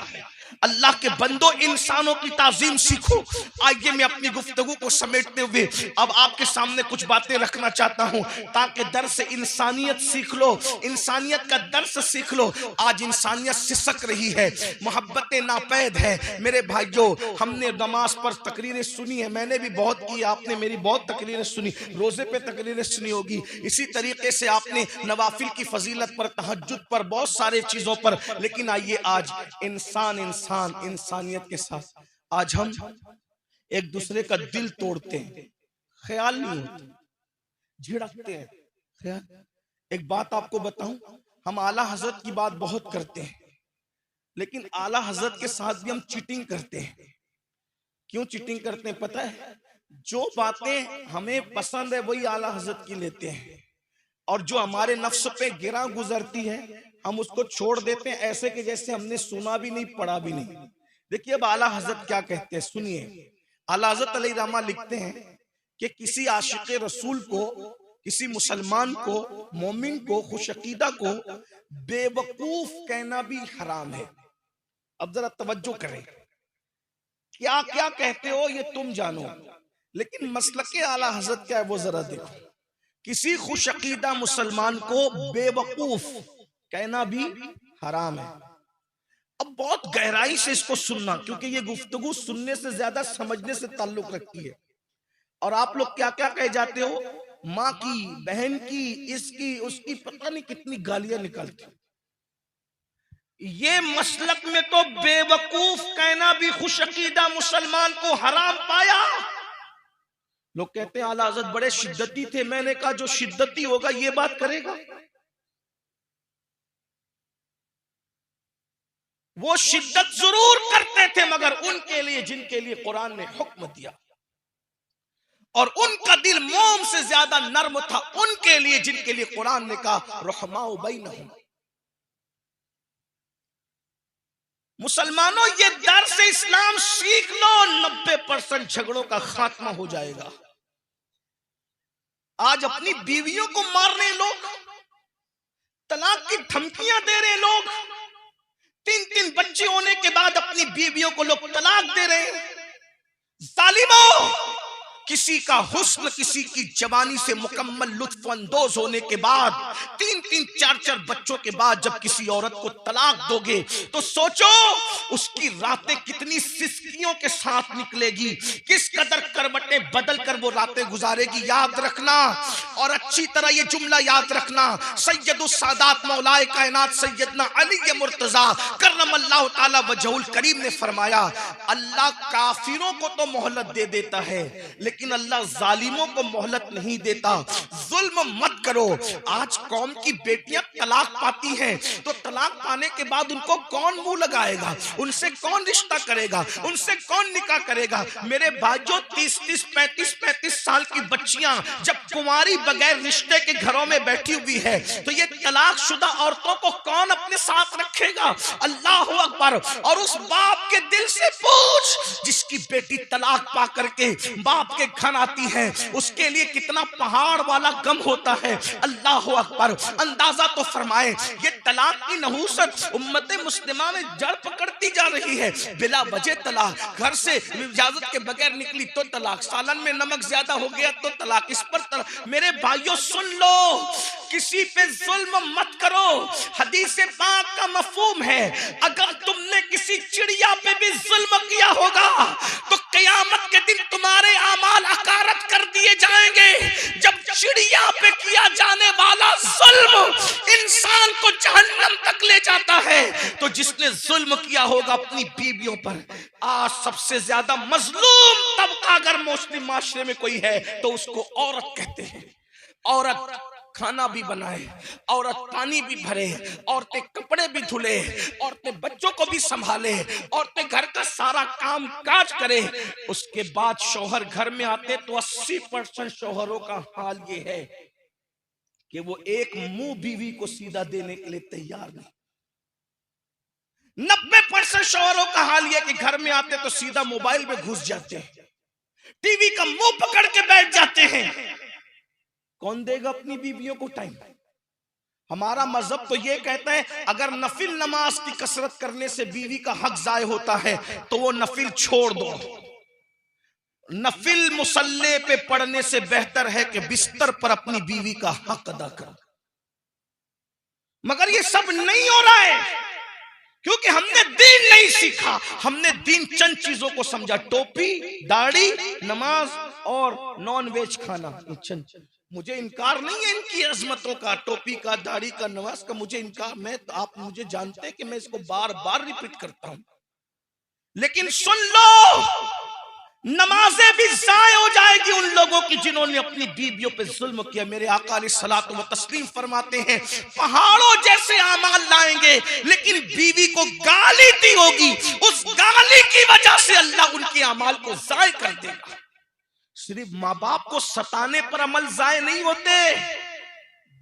अल्लाह के बंदो, इंसानों की ताजीम सीखो। आइए मैं अपनी गुफ्तगू को समेटते हुए अब आपके सामने कुछ बातें रखना चाहता हूं ताकि दर्स इंसानियत सीख लो, इंसानियत का दर्स सीख लो। आज इंसानियत सिसक रही है, मोहब्बतें नापैद है। मेरे भाइयों, हमने नमाज पर तकरीरें सुनी है, मैंने भी बहुत की, आपने मेरी बहुत तकरीरें सुनी, रोजे पे तकरीरें सुनी होगी। इसी तरीके से आपने नवाफिल की फजीलत पर, तहज्जुद पर, बहुत सारे चीजों पर। लेकिन आइए आज इंसानियत के साथ आज हम एक दूसरे का दिल तोड़ते हैं, ख्याल नहीं होता, झिड़कते हैं ख्याल। एक बात आपको बताऊं, हम आला हजरत की बात बहुत करते हैं, लेकिन आला हजरत के साथ भी हम चीटिंग करते हैं। क्यों चीटिंग करते हैं पता है? जो बातें हमें पसंद है वही आला हजरत की लेते हैं, और जो हमारे नफ्स पे गिरा गुजरती है हम उसको छोड़ देते हैं, ऐसे कि जैसे हमने सुना भी नहीं, पढ़ा भी नहीं। देखिए अब आला हजरत क्या कहते हैं, सुनिए। आला हजरत अलैहिर्रहमा लिखते हैं कि किसी आशिक रसूल को, किसी मुसलमान को, मोमिन को, खुशअकीदा को बेवकूफ कहना भी हराम है। अब जरा तवज्जो करें, क्या क्या कहते हो ये तुम जानो, लेकिन मसलके आला हजरत क्या है वो जरा देखो। किसी खुशअकीदा मुसलमान को बेवकूफ कहना भी हराम है। अब बहुत गहराई से इसको सुनना, क्योंकि ये गुफ्तगू सुनने से ज्यादा समझने से ताल्लुक रखती है। और आप लोग क्या क्या कह जाते हो, माँ की, बहन की, इसकी उसकी, पता नहीं कितनी गालियां निकालती। ये मसलक में तो बेवकूफ कहना भी खुशअकीदा मुसलमान को हराम पाया। लोग कहते हैं आला हज़रत बड़े शिद्दती थे, मैंने कहा जो शिद्दती होगा ये बात करेगा? वो शिद्दत जरूर करते थे, मगर उनके लिए जिनके लिए कुरान ने हुक्म दिया, और उनका दिल मोम से ज्यादा नर्म था उनके लिए जिनके लिए कुरान ने कहा रहमाउ बैनहुम। मुसलमानों, ये दर्स इस्लाम सीख लो, 90% झगड़ों का खात्मा हो जाएगा। आज अपनी बीवियों को मार रहे लोग, तलाक की धमकियां दे रहे लोग, 3-3 बच्चे होने के बाद अपनी बीवियों को लोग तलाक दे रहे हैं। जालिमों, किसी का हुस्न, किसी की जवानी से मुकम्मल लुत्फ अंदोज होने के बाद, 3-3, 4-4 बच्चों के बाद जब किसी औरत को तलाक दोगे तो सोचो उसकी रातें कितनी सिसकियों के साथ निकलेगी, किस कदर करवटें बदल कर वो रातें गुजारेगी। याद रखना, और अच्छी तरह ये जुमला याद रखना, सैयदुस सादात मौलाए कायनात सैयदना अली मुर्तजा करमल्लाहु ताला वजहुल करीम ने फरमाया, अल्लाह काफिरों को तो मोहलत दे देता है लेकिन अल्लाह जालिमों को मोहलत नहीं देता। जुल्म मत करो। आज कौम की बेटियां तलाक पाती हैं तो तलाक पाने के बाद उनको कौन मुंह लगाएगा, उनसे कौन रिश्ता करेगा, उनसे कौन निकाह करेगा? मेरे भाइयों, 30-30, 35-35 साल की बच्चियां जब कुंवारी बगैर रिश्ते के घरों में बैठी हुई है तो ये तलाकशुदा औरतों को कौन अपने साथ रखेगा? अल्लाह अकबर। और उस बाप के दिल से पूछ जिसकी बेटी तलाक पा करके बाप के घर आती है, उसके लिए कितना पहाड़ वाला गम होता है। अल्लाह अकबर। अंदाजा तो फरमाए, ये तलाक की नहूसत उम्मत मुस्लिमा में जड़ पकड़ती जा रही है। बिला वजह तलाक, घर से इजाजत के बगैर निकली तो तलाक, सालन में नमक ज्यादा हो गया तो तलाक, इस पर तलाक। मेरे भाइयों सुन लो, किसी पे जुल्म मत करो। हदीस पाक का मफहूम है, अगर तुमने किसी चिड़िया पे भी जुल्म किया होगा तो क़यामत के दिन तुम्हारे आमाल अकारत कर दिए जाएंगे। जब चिड़िया पे किया जाने वाला जुल्म इंसान को जहन्नम तक ले जाता है, तो जिसने जुल्म किया होगा अपनी बीवियों पर, आज सबसे ज्यादा मजलूम तबका अगर मुस्लिम माशरे में कोई है तो उसको औरत कहते हैं। औरत खाना भी बनाए, औरत पानी भी भरे, औरतें कपड़े भी धुले, औरतें बच्चों को भी संभाले, औरतें घर का सारा काम काज करे। उसके बाद शौहर घर में आते तो 80% शौहरों का हाल ये है कि वो एक मुंह बीवी को सीधा देने के लिए तैयार नहीं। 90% शौहरों का हाल यह कि घर में आते तो सीधा मोबाइल में घुस जाते हैं, टीवी का मुंह पकड़ के बैठ जाते हैं। कौन देगा अपनी बीवियों को टाइम? हमारा मजहब तो ये कहता है अगर नफिल नमाज की कसरत करने से बीवी का हक जाय होता है तो वो नफिल छोड़ दो। नफिल मुसल्ले पे पढ़ने से बेहतर है कि बिस्तर पर अपनी बीवी का हक अदा करो। मगर ये सब नहीं हो रहा है क्योंकि हमने दीन नहीं सीखा। हमने दीन चंद चीजों को समझा, टोपी, दाढ़ी, नमाज और नॉन वेज खाना। मुझे इनकार नहीं है इनकी अजमतों का, टोपी का, दाढ़ी का, नमाज का, मुझे इनकार। आप मुझे जानते हैं कि मैं इसको बार बार रिपीट करता हूं, लेकिन सुन लो, नमाजें भी जाय हो जाएगी उन लोगों की जिन्होंने अपनी बीवियों पे जुल्म किया। मेरे आका अलैहिस्सलातु व तस्लीम फरमाते हैं पहाड़ों जैसे अमाल लाएंगे लेकिन बीवी को गाली दी होगी, उस गाली की वजह से अल्लाह उनके अमाल को जाय कर देगा। सिर्फ माँ बाप को सताने पर अमल जाय नहीं होते,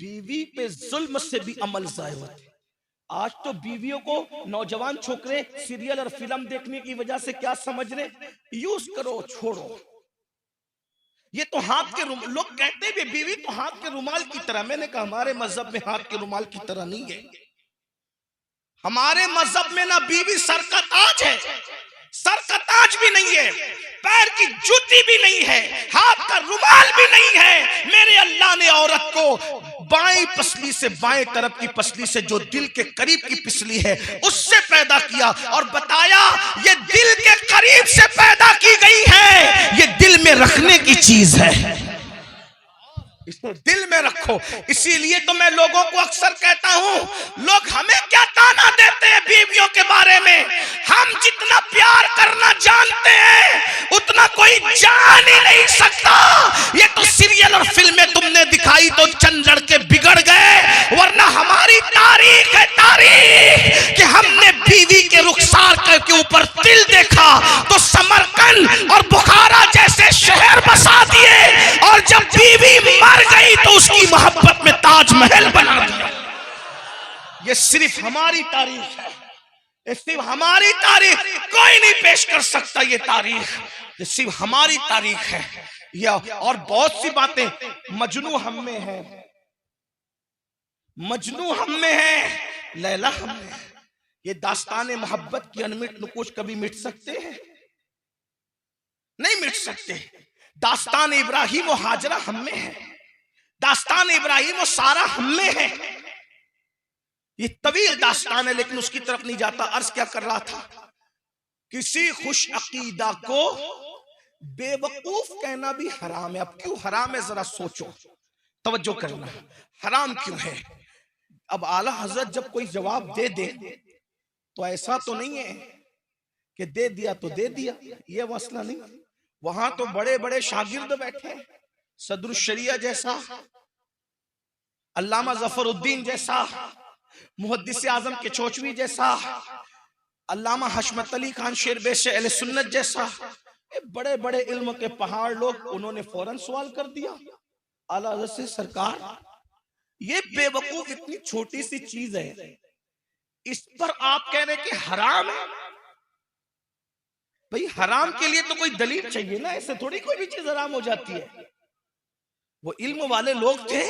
बीवी पे जुल्म से भी अमल जाय होते। आज तो बीवियों को नौजवान छोकरे सीरियल और फिल्म देखने की वजह से क्या समझ रहे, यूज करो छोड़ो। ये तो हाथ के लोग कहते हैं बीवी तो हाथ के रुमाल की तरह। मैंने कहा हमारे मजहब में हाथ के रुमाल की तरह नहीं है। हमारे मजहब में ना बीवी सर का ताज है, सर का ताज भी नहीं है, पैर की जूती भी नहीं है, हाथ का रुमाल भी नहीं है। मेरे अल्लाह ने औरत को बाएं पसली से, बाएं तरफ की पसली से जो दिल के करीब की पिसली है उससे पैदा किया और बताया ये दिल के करीब से पैदा की गई है, ये दिल में रखने की चीज है, इसको दिल में रखो। इसीलिए तो मैं लोगों को अक्सर कहता हूं, लोग हमें क्या ताना देते हैं बीवियों के बारे में। हम जितना प्यार करना जानते हैं उतना कोई जान ही नहीं सकता। ये तो सीरियल और फिल्में तुमने दिखाई तो चंद लड़के बिगड़ गए, वरना हमारी तारीख है तारीख कि हमने बीवी के रुखसार के ऊपर तिल देखा तो समरकंद और बुखारा जैसे शहर बसा दिए, और जब बीवी मर गई तो उसकी मोहब्बत में ताजमहल बना दिया। ये सिर्फ हमारी तारीख है, ये सिर्फ हमारी तारीख, कोई नहीं पेश कर सकता। ये तारीख ये सिर्फ हमारी तारीख है। या और बहुत सी बातें, मजनू हम में है, मजनू हम में है, लैला हम में है। ये दास्तान मोहब्बत की अनमिट नुकुश कभी मिट सकते हैं? नहीं मिट सकते। दास्तान इब्राहिम और हाजरा हम में है, दास्तान इब्राहिम और सारा हम में है। ये तवील दास्तान है लेकिन उसकी तरफ नहीं जाता। अर्ज क्या कर रहा था, किसी खुश अकीदा को बेवकूफ कहना भी हराम है। अब क्यों हराम है जरा सोचो, तवज्जो करना, हराम क्यों है? अब आला हजरत जब कोई जवाब दे दे तो ऐसा तो नहीं है कि दे दिया तो दे दिया, ये मसला नहीं। वहां तो बड़े बड़े शागिर्द बैठे, सदरुल शरिया जैसा, अल्लामा जफरुद्दीन जैसा, मुहद्दिस आजम के चौचवी जैसा, अल्लामा हशमत अली खान शेरबेश अहले सुन्नत जैसा, बड़े बड़े इल्म के पहाड़ लोग, उन्होंने फौरन सवाल कर दिया आला हज़रत से, सरकार ये बेवकूफ इतनी छोटी सी चीज है, इस पर आप कह रहे कि हराम है। भाई हराम के लिए तो कोई दलील चाहिए ना, ऐसे थोड़ी कोई भी चीज हराम हो जाती है। वो इल्म वाले लोग थे,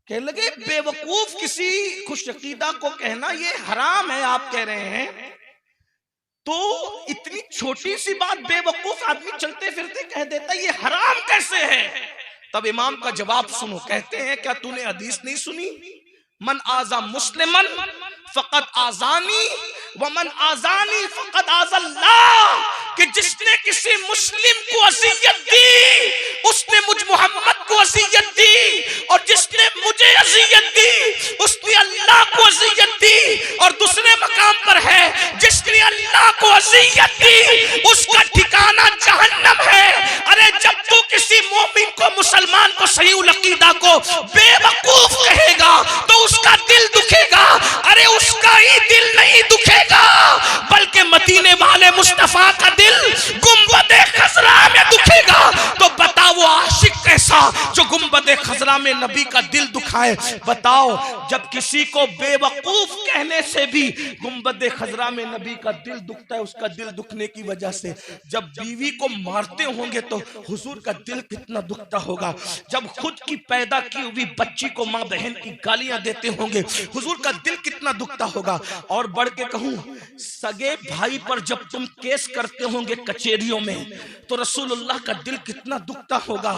कहने लगे बेवकूफ किसी खुशअकीदा को कहना ये हराम है, आप कह रहे हैं, तो इतनी छोटी सी बात बेवकूफ आदमी चलते फिरते कह देता ये हराम कैसे है? तब इमाम का जवाब सुनो, कहते हैं क्या तूने हदीस नहीं सुनी, मन आजा मुस्लिमन फकत आजानी व मन आजानी फकत आज़ल्लाह, कि जिसने किसी मुस्लिम को अज़ियत दी उसने मुझ मोहम्मद को अज़ियत दी, और जिसने मुझे अज़ियत दी उसने अल्लाह को अज़ियत दी। और दूसरे मकाम पर है जिसने अल्लाह को अज़ियत दी उसका ठिकाना जहन्नम है। अरे जब तू किसी मोमिन को, मुसलमान को, सही अकीदा को बेवकूफ कहेगा तो उसका दिल दुखेगा। अरे उसका ही दिल नहीं दुखेगा बल्कि मदीने वाले मुस्तफा का दिल गुंबदे खजरा में दुखेगा। तो बता वो आशिक कैसा जो गुंबदे खजरा में में नबी का दिल दुखाए। बताओ, जब किसी को बेवकूफ कहने से भी गुंबद खजरा में नबी का दिल दुखता है, उसका दिल दुखने की वजह से। जब बीवी को मारते होंगे तो हुजूर का दिल कितना दुखता होगा। जब खुद की पैदा की हुई बच्ची को माँ बहन की गालियां देते होंगे, हुजूर का दिल कितना दुखता होगा। और बढ़ के कहूं, सगे भाई पर जब तुम केस करते होंगे कचहरियों में, तो रसूलुल्लाह का दिल कितना दुखता होगा।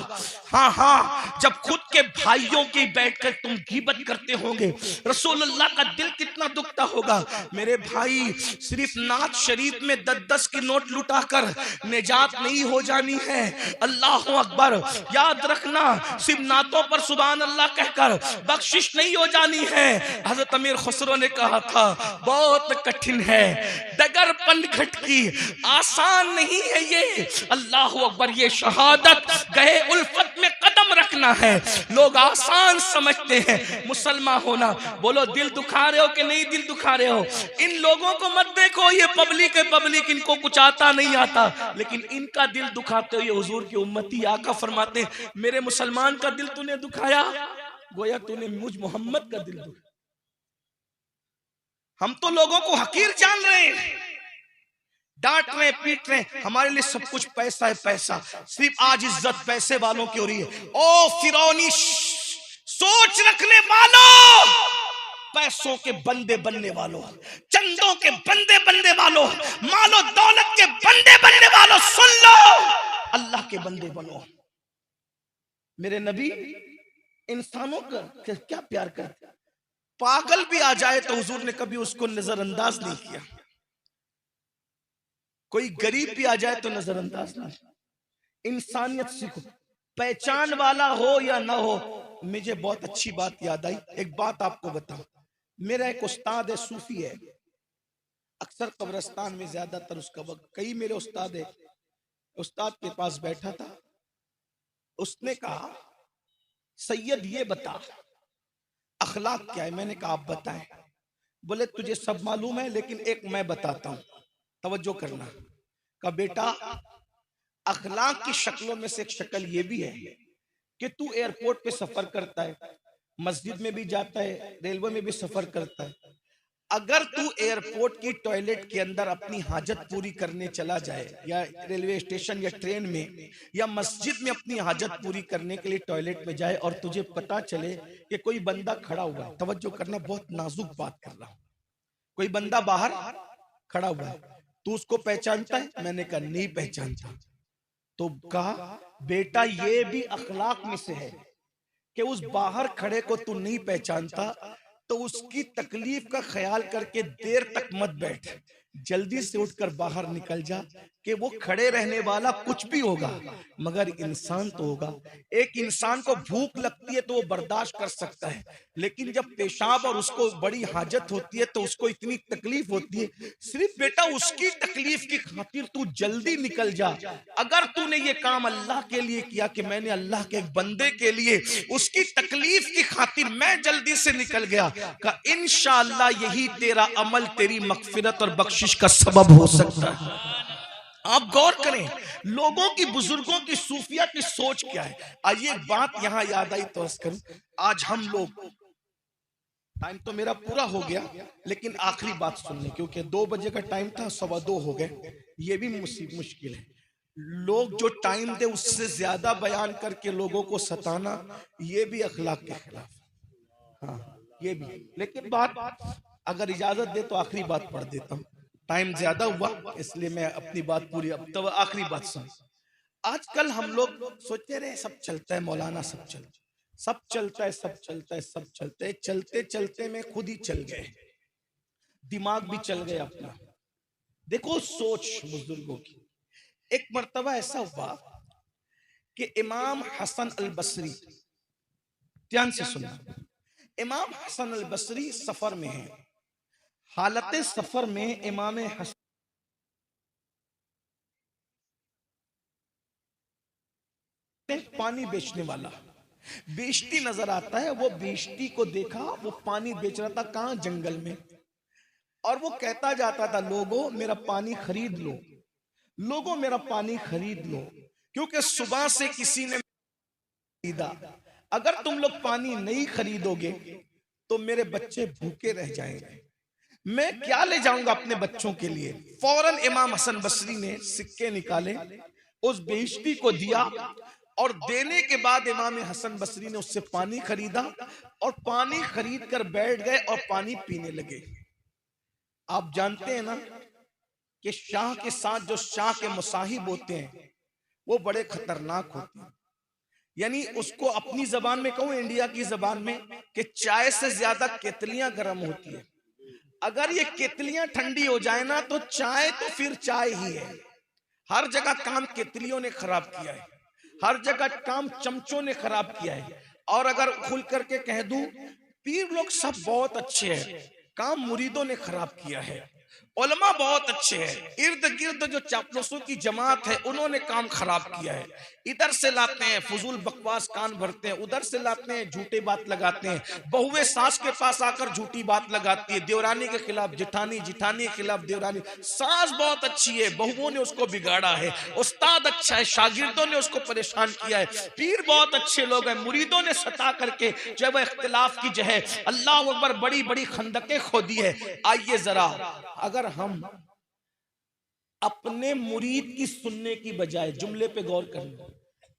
हाँ हाँ, जब खुद के भाइयों की बैठकर तुम गीबत करते होंगे, रसूलुल्लाह का दिल कितना दुखता होगा। मेरे भाई, सिर्फ नात शरीफ में 10-10 की नोट लुटाकर निजात नहीं हो जानी है। अल्लाह अकबर, याद रखना, सिर्फ नातों पर सुभान अल्लाह कहकर बख्शिश नहीं हो जानी है। हजरत अमीर खुसरो ने कहा था, बहुत कठिन है डगर पनघट की, आसान नहीं है ये। अल्लाह अकबर, ये शहादत गए उल्फत में कदम रखना है। लोग आसान समझते हैं मुसलमान होना। बोलो, दिल दुखा रहे हो कि नहीं दिल दुखा रहे हो? इन लोगों को मत देखो, ये पब्लिक है पब्लिक, इनको कुछ आता नहीं आता, लेकिन इनका दिल दुखाते हो ये हुजूर की उम्मती। आका फरमाते, मेरे मुसलमान का दिल तूने दुखाया, गोया तूने मुझ मोहम्मद का दिल दुखाया। हम तो लोगों को हकीर जान रहे हैं, डांट रहे, पीट रहे। हमारे लिए सब कुछ पैसा है, पैसा। सिर्फ आज इज्जत पैसे वालों की हो रही है। ओ फिरौनी सोच रखने वालों, पैसों के बंदे बनने वालों, चंदों के बंदे बनने वालों, मालो दौलत के बंदे बनने वालों, सुन लो, अल्लाह के बंदे बनो। मेरे नबी इंसानों का क्या प्यार करते। पागल भी आ जाए तो हुजूर ने कभी उसको नजरअंदाज नहीं किया। कोई गरीब भी आ जाए तो नजरअंदाज नहीं। इंसानियत सीखो, पहचान वाला हो या ना हो। मुझे बहुत अच्छी बात याद आई, एक बात आपको बताऊं। मेरा एक उस्ताद है, सूफी है, अक्सर कब्रिस्तान में ज्यादातर उसका वक्त, कई मेरे उस्ताद है। उस्ताद के पास बैठा था, उसने कहा, सैयद ये बता अखलाक क्या है? मैंने कहा आप बताएं। बोले तुझे सब मालूम है, लेकिन एक मैं बताता हूं, तवज्जो करना। का बेटा, अखलाक की शक्लों में से एक शक्ल ये भी है कि तू एयरपोर्ट पे सफर करता है, मस्जिद में भी जाता है, रेलवे में भी सफर करता है। अगर तू एयरपोर्ट की टॉयलेट के अंदर अपनी हाजत पूरी करने चला जाए, या रेलवे स्टेशन या ट्रेन में या मस्जिद में अपनी हाजत पूरी करने के लिए टॉयलेट में जाए, और तुझे पता चले कि कोई बंदा खड़ा हुआ है, तवज्जो करना, बहुत नाजुक बात कर रहा हूं, कोई बंदा बाहर खड़ा हुआ है, तू उसको पहचानता है? मैंने कहा नहीं पहचानता। तो कहा, बेटा ये भी अखलाक में से है कि उस बाहर खड़े को तू नहीं पहचानता, तो उसकी तकलीफ का ख्याल करके देर तक मत बैठ, जल्दी से उठकर बाहर निकल जा, कि वो खड़े रहने वाला कुछ भी होगा मगर इंसान तो होगा। एक इंसान को भूख लगती है तो वो बर्दाश्त कर सकता है, लेकिन जब पेशाब और उसको बड़ी हाजत होती है तो उसको इतनी तकलीफ होती है। सिर्फ बेटा उसकी तकलीफ की खातिर तू जल्दी निकल जा। अगर तूने ये काम अल्लाह के लिए किया कि मैंने अल्लाह के एक बंदे के लिए उसकी तकलीफ की खातिर मैं जल्दी से निकल गया, का इंशाअल्लाह यही तेरा अमल तेरी मगफिरत और बख्शिश का सबब हो सकता है। आप गौर करें, लोगों की, बुजुर्गों की, सूफिया की सोच क्या है। आइए एक बात यहां याद आई तो करूं। आज हम लोग, टाइम तो मेरा पूरा हो गया, लेकिन आखिरी बात सुन लें, क्योंकि 2 बजे का टाइम था, 2:15 हो गए। ये भी मुश्किल है। लोग जो टाइम दे उससे ज्यादा बयान करके लोगों को सताना, ये भी अखलाक के खिलाफ। हाँ, ये भी। लेकिन बात अगर इजाजत दे तो आखिरी बात पढ़ देता हूं। टाइम ज्यादा हुआ इसलिए मैं अपनी बात पूरी, अब तो आखिरी बात सुन। आजकल हम लोग सोचते रहे सब चलता है मौलाना, सब चलता है, सब चलता है, सब चलता है, सब चलते है। चलते चलते में खुद ही चल गए, दिमाग भी चल गया अपना। देखो सोच बुजुर्गों की। एक मर्तबा ऐसा हुआ कि इमाम हसन अल बसरी, ध्यान से सुना, इमाम हसन अल बसरी सफर में है। हालत सफर में इमाम हसन पानी बेचने वाला बेचती नजर आता है। वो बेचती को देखा, वो पानी बेच रहा था, कहां? जंगल में। और वो कहता जाता था, लोगों मेरा पानी खरीद लो, लोगों मेरा पानी खरीद लो, क्योंकि सुबह से किसी ने खरीदा, अगर तुम लोग पानी नहीं खरीदोगे तो मेरे बच्चे भूखे रह जाएंगे, मैं क्या ले जाऊंगा अपने बच्चों के लिए। फौरन इमाम हसन बसरी ने सिक्के निकाले, उस बेइज्जती को दिया, और देने के बाद इमाम हसन बसरी ने उससे पानी खरीदा और पानी खरीद कर बैठ गए और पानी पीने लगे। आप जानते हैं ना कि शाह के साथ जो शाह के मुसाहिब होते हैं वो बड़े खतरनाक होते हैं। यानी उसको अपनी जबान में कहूं, इंडिया की जबान में, कि चाय से ज्यादा केतलियां गर्म होती है। अगर ये केतलियां ठंडी हो जाए ना तो चाय तो फिर चाय ही है। हर जगह काम केतलियों ने खराब किया है, हर जगह काम चमचों ने खराब किया है। और अगर खुल करके कह दूं, पीर लोग सब बहुत अच्छे हैं, काम मुरीदों ने खराब किया है। उलमा बहुत अच्छे हैं, इर्द गिर्द जो चापलूसों की जमात है उन्होंने काम खराब किया है। इधर से लाते हैं फजूल बकवास कान भरते हैं, उधर से लाते हैं झूठे बात लगाते हैं। बहुएं सास के पास आकर झूठी बात लगाती है, देवरानी के खिलाफ जिठानी, जिठानी के खिलाफ देवरानी। सास बहुत अच्छी है, बहुओं ने उसको बिगाड़ा है। उस्ताद अच्छा है, शागिर्दों ने उसको परेशान किया है। पीर बहुत अच्छे लोग हैं, मुरीदों ने सता करके जब इख्तिलाफ की जो है अल्लाह अकबर बड़ी बड़ी खंदकें खोदी है। आइए जरा, अगर हम अपने मुरीद की सुनने की बजाय, जुमले पे गौर करना,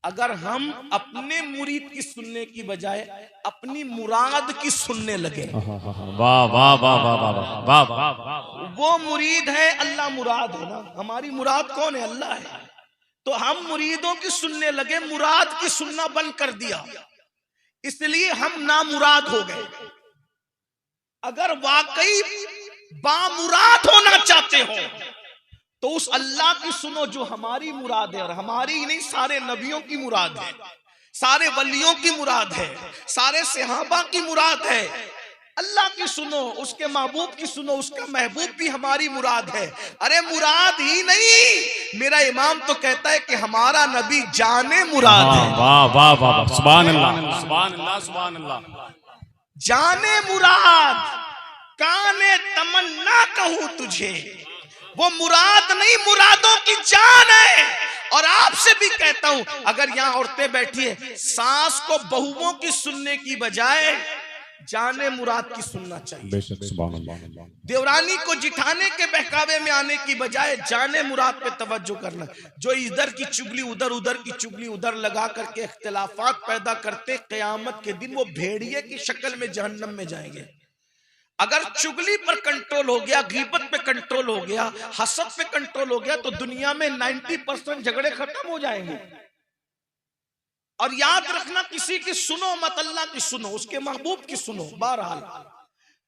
अगर हम अपने मुरीद की सुनने की बजाय अपनी मुराद की सुनने लगे, वाह वाह वाह वाह वाह वाह, वो मुरीद है, अल्लाह मुराद है ना। हमारी मुराद कौन है? अल्लाह है। तो हम मुरीदों की सुनने लगे, मुराद की सुनना बंद कर दिया, इसलिए हम नामुराद हो गए। अगर वाकई बामुराद होना चाहते हो तो उस अल्लाह की सुनो जो हमारी मुराद है, और हमारी ही नहीं सारे नबियों की मुराद है, सारे वलियों की मुराद है, सारे सहाबा की मुराद है। अल्लाह की सुनो, उसके महबूब की सुनो, उसका महबूब भी हमारी मुराद है। अरे मुराद ही नहीं, मेरा इमाम तो कहता है कि हमारा नबी जाने मुराद है। वाह वाह वाह, सुभान अल्लाह सुभान अल्लाह सुभान अल्लाह। जाने मुराद काने तमन्ना कहूं तुझे, वो मुराद नहीं मुरादों की जान है। और आपसे भी कहता हूं, अगर यहां औरतें बैठी है, सास को बहुओं की सुनने की बजाय जाने मुराद की सुनना चाहिए। बेशक, सुभान अल्लाह। देवरानी को जिठाने के बहकावे में आने की बजाय जाने मुराद पे तवज्जो करना। जो इधर की चुगली उधर, उधर की चुगली उधर लगा करके इख्तिलाफात पैदा करते, क़यामत के दिन वो भेड़िए की शक्ल में जहन्नम में जाएंगे। अगर चुगली पर कंट्रोल हो गया, गीबत पे कंट्रोल हो गया, हसद पे कंट्रोल हो गया, तो दुनिया में 90% झगड़े खत्म हो जाएंगे। और याद रखना, किसी की सुनो मत, अल्लाह की सुनो, उसके महबूब की सुनो। बहरहाल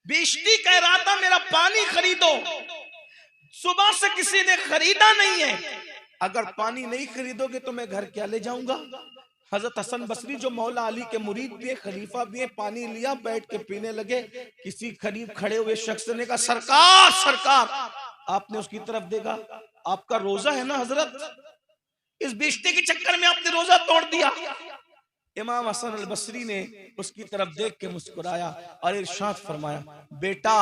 बेइज्जती कह रहा था, मेरा पानी खरीदो, सुबह से किसी ने खरीदा नहीं है। अगर पानी नहीं खरीदोगे तो मैं घर क्या ले जाऊंगा। हजरत हसन बसरी जो मौला अली के मुरीद भी है, खलीफा भी है, पानी लिया, बैठ के पीने लगे। किसी करीब खड़े हुए शख्स ने कहा, सरकार सरकार। आपने उसकी तरफ देखा, आपका रोजा है ना हजरत, इस बेइज्जती के चक्कर में आपने रोजा तोड़ दिया। इमाम हसन अल बसरी ने उसकी तरफ देख के मुस्कुराया और इरशाद फरमाया, बेटा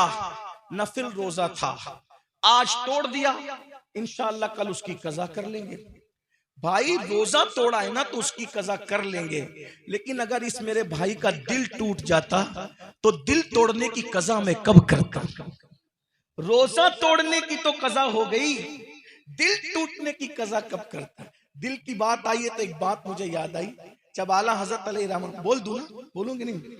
नफिल रोजा था, आज तोड़ दिया, इंशाअल्लाह कल उसकी कज़ा कर लेंगे। भाई रोजा तोड़ा है ना तो उसकी कज़ा कर लेंगे, लेकिन अगर इस मेरे भाई का दिल टूट जाता तो दिल तोड़ने की कज़ा मैं कब करता। रोजा तोड़ने की तो कज़ा हो गई, दिल टूटने की कज़ा कब करता। दिल की बात आई है तो एक बात मुझे याद आई, जब आला हजरत अलैहिर्रहमत, बोल दूं ना, बोलूंगी नहीं,